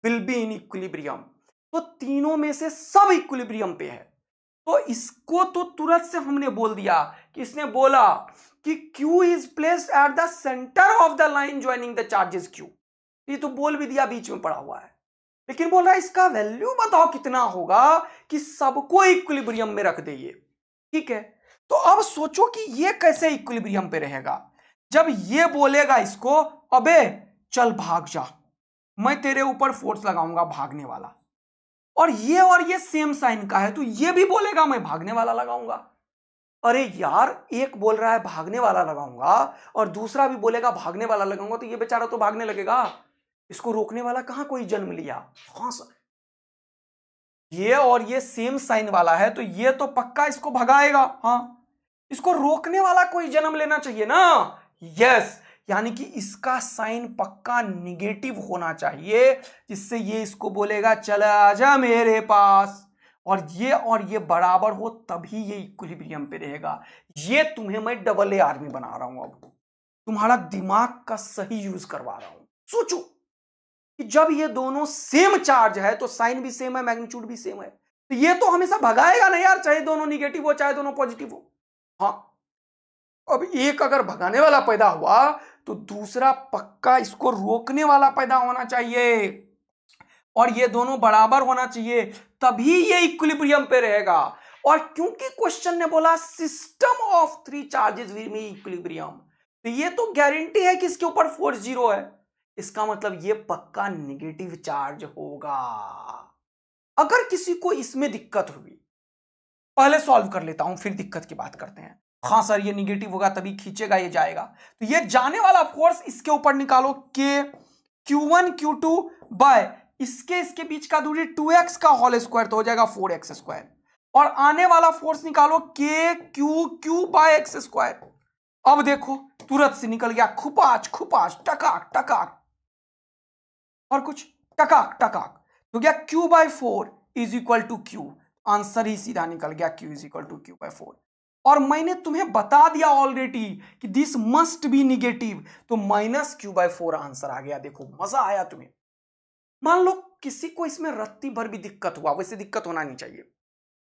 will be in equilibrium, तो तीनों में से सब इक्विलिब्रियम पे है, तो इसको तो तुरंत से हमने बोल दिया कि इसने बोला कि Q is placed at the centre of the line joining the charges Q, ये तो बोल भी दिया बीच में पड़ा हुआ है, लेकिन बोल रहा है इसका वैल्यू बताओ कितना होगा कि सबको इक्विलिब्रियम में रख देइए, ठीक है। तो अब सोचो कि ये कैसे इक्विलिब्रियम पे रहेगा, जब ये बोलेगा इसको अबे चल भाग जा, मैं तेरे ऊपर फोर्स लगाऊंगा भागने वाला, और ये सेम साइन का है तो ये भी बोलेगा मैं भागने वाला लगाऊंगा। अरे यार एक बोल रहा है भागने वाला लगाऊंगा और दूसरा भी बोलेगा भागने वाला लगाऊंगा, तो ये बेचारा तो भागने लगेगा, इसको रोकने वाला कहां कोई जन्म लिया। हाँ सर, ये और ये सेम साइन वाला है तो ये तो पक्का इसको भगाएगा, हाँ, इसको रोकने वाला कोई जन्म लेना चाहिए ना, यस, यानी कि इसका साइन पक्का निगेटिव होना चाहिए, जिससे ये इसको बोलेगा चला आजा मेरे पास, और ये बराबर हो तभी ये इक्विलिब्रियम पे रहेगा। ये तुम्हें मैं डबल ए आर्मी बना रहा हूं, अब तुम्हारा दिमाग का सही यूज करवा रहा हूं। सोचो कि जब ये दोनों सेम चार्ज है तो साइन भी सेम है, मैग्नीट्यूड भी सेम है, तो ये तो हमेशा भगाएगा ना यार, चाहे दोनों निगेटिव हो चाहे दोनों पॉजिटिव हो। हाँ, अब एक अगर भगाने वाला पैदा हुआ तो दूसरा पक्का इसको रोकने वाला पैदा होना चाहिए, और ये दोनों बराबर होना चाहिए तभी ये इक्विलिब्रियम पे रहेगा। और क्योंकि क्वेश्चन ने बोला system of three charges will be equilibrium, तो ये तो गारंटी है कि इसके ऊपर फोर्स जीरो है, इसका मतलब ये पक्का नेगेटिव चार्ज होगा। अगर किसी को इसमें दिक्कत होगी, पहले सॉल्व कर लेता हूं फिर दिक्कत की बात करते हैं। हाँ सर ये निगेटिव होगा तभी खींचेगा, ये जाएगा, तो ये जाने वाला फोर्स इसके ऊपर निकालो के Q1 Q2 बाय इसके बीच का दूरी 2x का होल स्क्वायर, तो हो जाएगा 4x स्क्वायर, और आने वाला फोर्स निकालो के Q बाय एक्स स्क्वायर। अब देखो तुरंत से निकल गया खुपाच खुपाच टकाक टकाक, और कुछ टकाक टकाक, तो गया Q by 4 is equal to Q, answer ही सीधा निकल गया Q is equal to Q by 4। और मैंने तुम्हें बता दिया ऑलरेडी कि दिस मस्ट बी निगेटिव, तो माइनस Q बाय 4 आंसर आ गया। देखो मजा आया तुम्हें। मान लो किसी को इसमें रत्ती भर भी दिक्कत हुआ, वैसे दिक्कत होना नहीं चाहिए,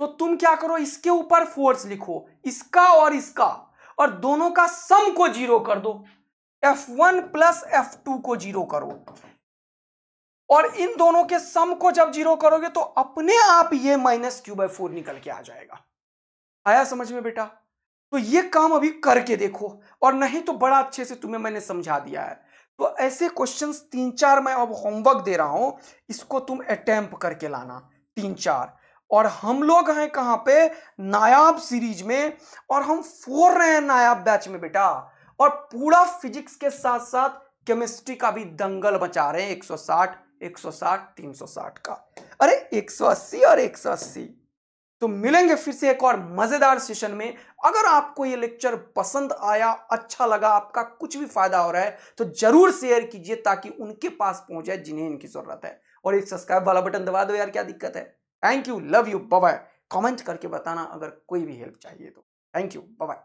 तो तुम क्या करो इसके ऊपर फोर्स लिखो, इसका और इसका, और दोनों का सम को जीरो कर दो, F1 प्लस F2 को जीरो करो, और इन दोनों के सम को जब जीरो करोगे तो अपने आप ये माइनस Q बाय 4 निकल के आ जाएगा। आया समझ में बेटा? तो ये काम अभी करके देखो, और नहीं तो बड़ा अच्छे से तुम्हें मैंने समझा दिया है। तो ऐसे क्वेश्चंस 3-4 मैं अब होमवर्क दे रहा हूं, इसको तुम अटेम्प्ट करके लाना 3-4। और हम लोग हैं कहां पे, नायाब सीरीज में, और हम फोड़ रहे हैं नायाब बैच में बेटा, और पूरा फिजिक्स के साथ साथ केमिस्ट्री का भी दंगल बचा रहे हैं, 160 160 360 का, अरे 180 और 180। तो मिलेंगे फिर से एक और मजेदार सेशन में। अगर आपको ये लेक्चर पसंद आया, अच्छा लगा, आपका कुछ भी फायदा हो रहा है तो जरूर शेयर कीजिए ताकि उनके पास पहुंचे जिन्हें इनकी जरूरत है। और एक सब्सक्राइब वाला बटन दबा दो यार, क्या दिक्कत है। Thank you, love you, bye bye. Comment करके बताना अगर कोई भी हेल्प चाहिए तो। Thank you, bye bye.